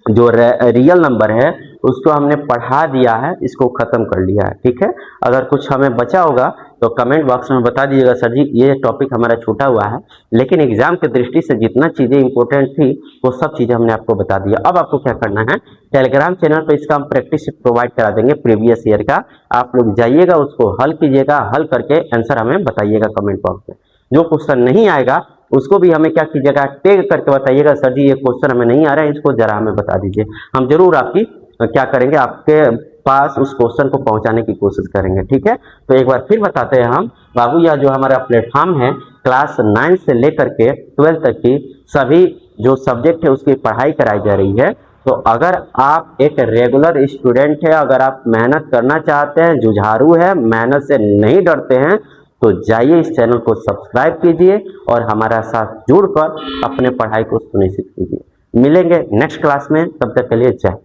जो रियल नंबर है उसको हमने पढ़ा दिया है, इसको खत्म कर लिया है, ठीक है। अगर कुछ हमें बचा होगा तो कमेंट बॉक्स में बता दीजिएगा सर जी ये टॉपिक हमारा छूटा हुआ है, लेकिन एग्जाम की दृष्टि से जितना चीज़ें इंपॉर्टेंट थी वो सब चीज़ें हमने आपको बता दिया। अब आपको क्या करना है, टेलीग्राम चैनल पर इसका हम प्रैक्टिस प्रोवाइड करा देंगे प्रीवियस ईयर का, आप लोग जाइएगा उसको हल कीजिएगा, हल करके आंसर हमें बताइएगा कमेंट बॉक्स में। जो क्वेश्चन नहीं आएगा उसको भी हमें क्या कीजिएगा टैग करके बताइएगा सर जी ये क्वेश्चन हमें नहीं आ रहा है, इसको जरा हमें बता दीजिए, हम जरूर आपकी क्या करेंगे आपके पास उस क्वेश्चन को पहुंचाने की कोशिश करेंगे, ठीक है। तो एक बार फिर बताते हैं हम बाबू, यह जो हमारा प्लेटफॉर्म है क्लास 9 से लेकर के 12 तक की सभी जो सब्जेक्ट है उसकी पढ़ाई कराई जा रही है। तो अगर आप एक रेगुलर स्टूडेंट है, अगर आप मेहनत करना चाहते हैं, जुझारू है, मेहनत से नहीं डरते हैं, तो जाइए इस चैनल को सब्सक्राइब कीजिए और हमारा साथ जुड़कर अपने पढ़ाई को सुनिश्चित कीजिए। मिलेंगे नेक्स्ट क्लास में, तब तक के लिए जय।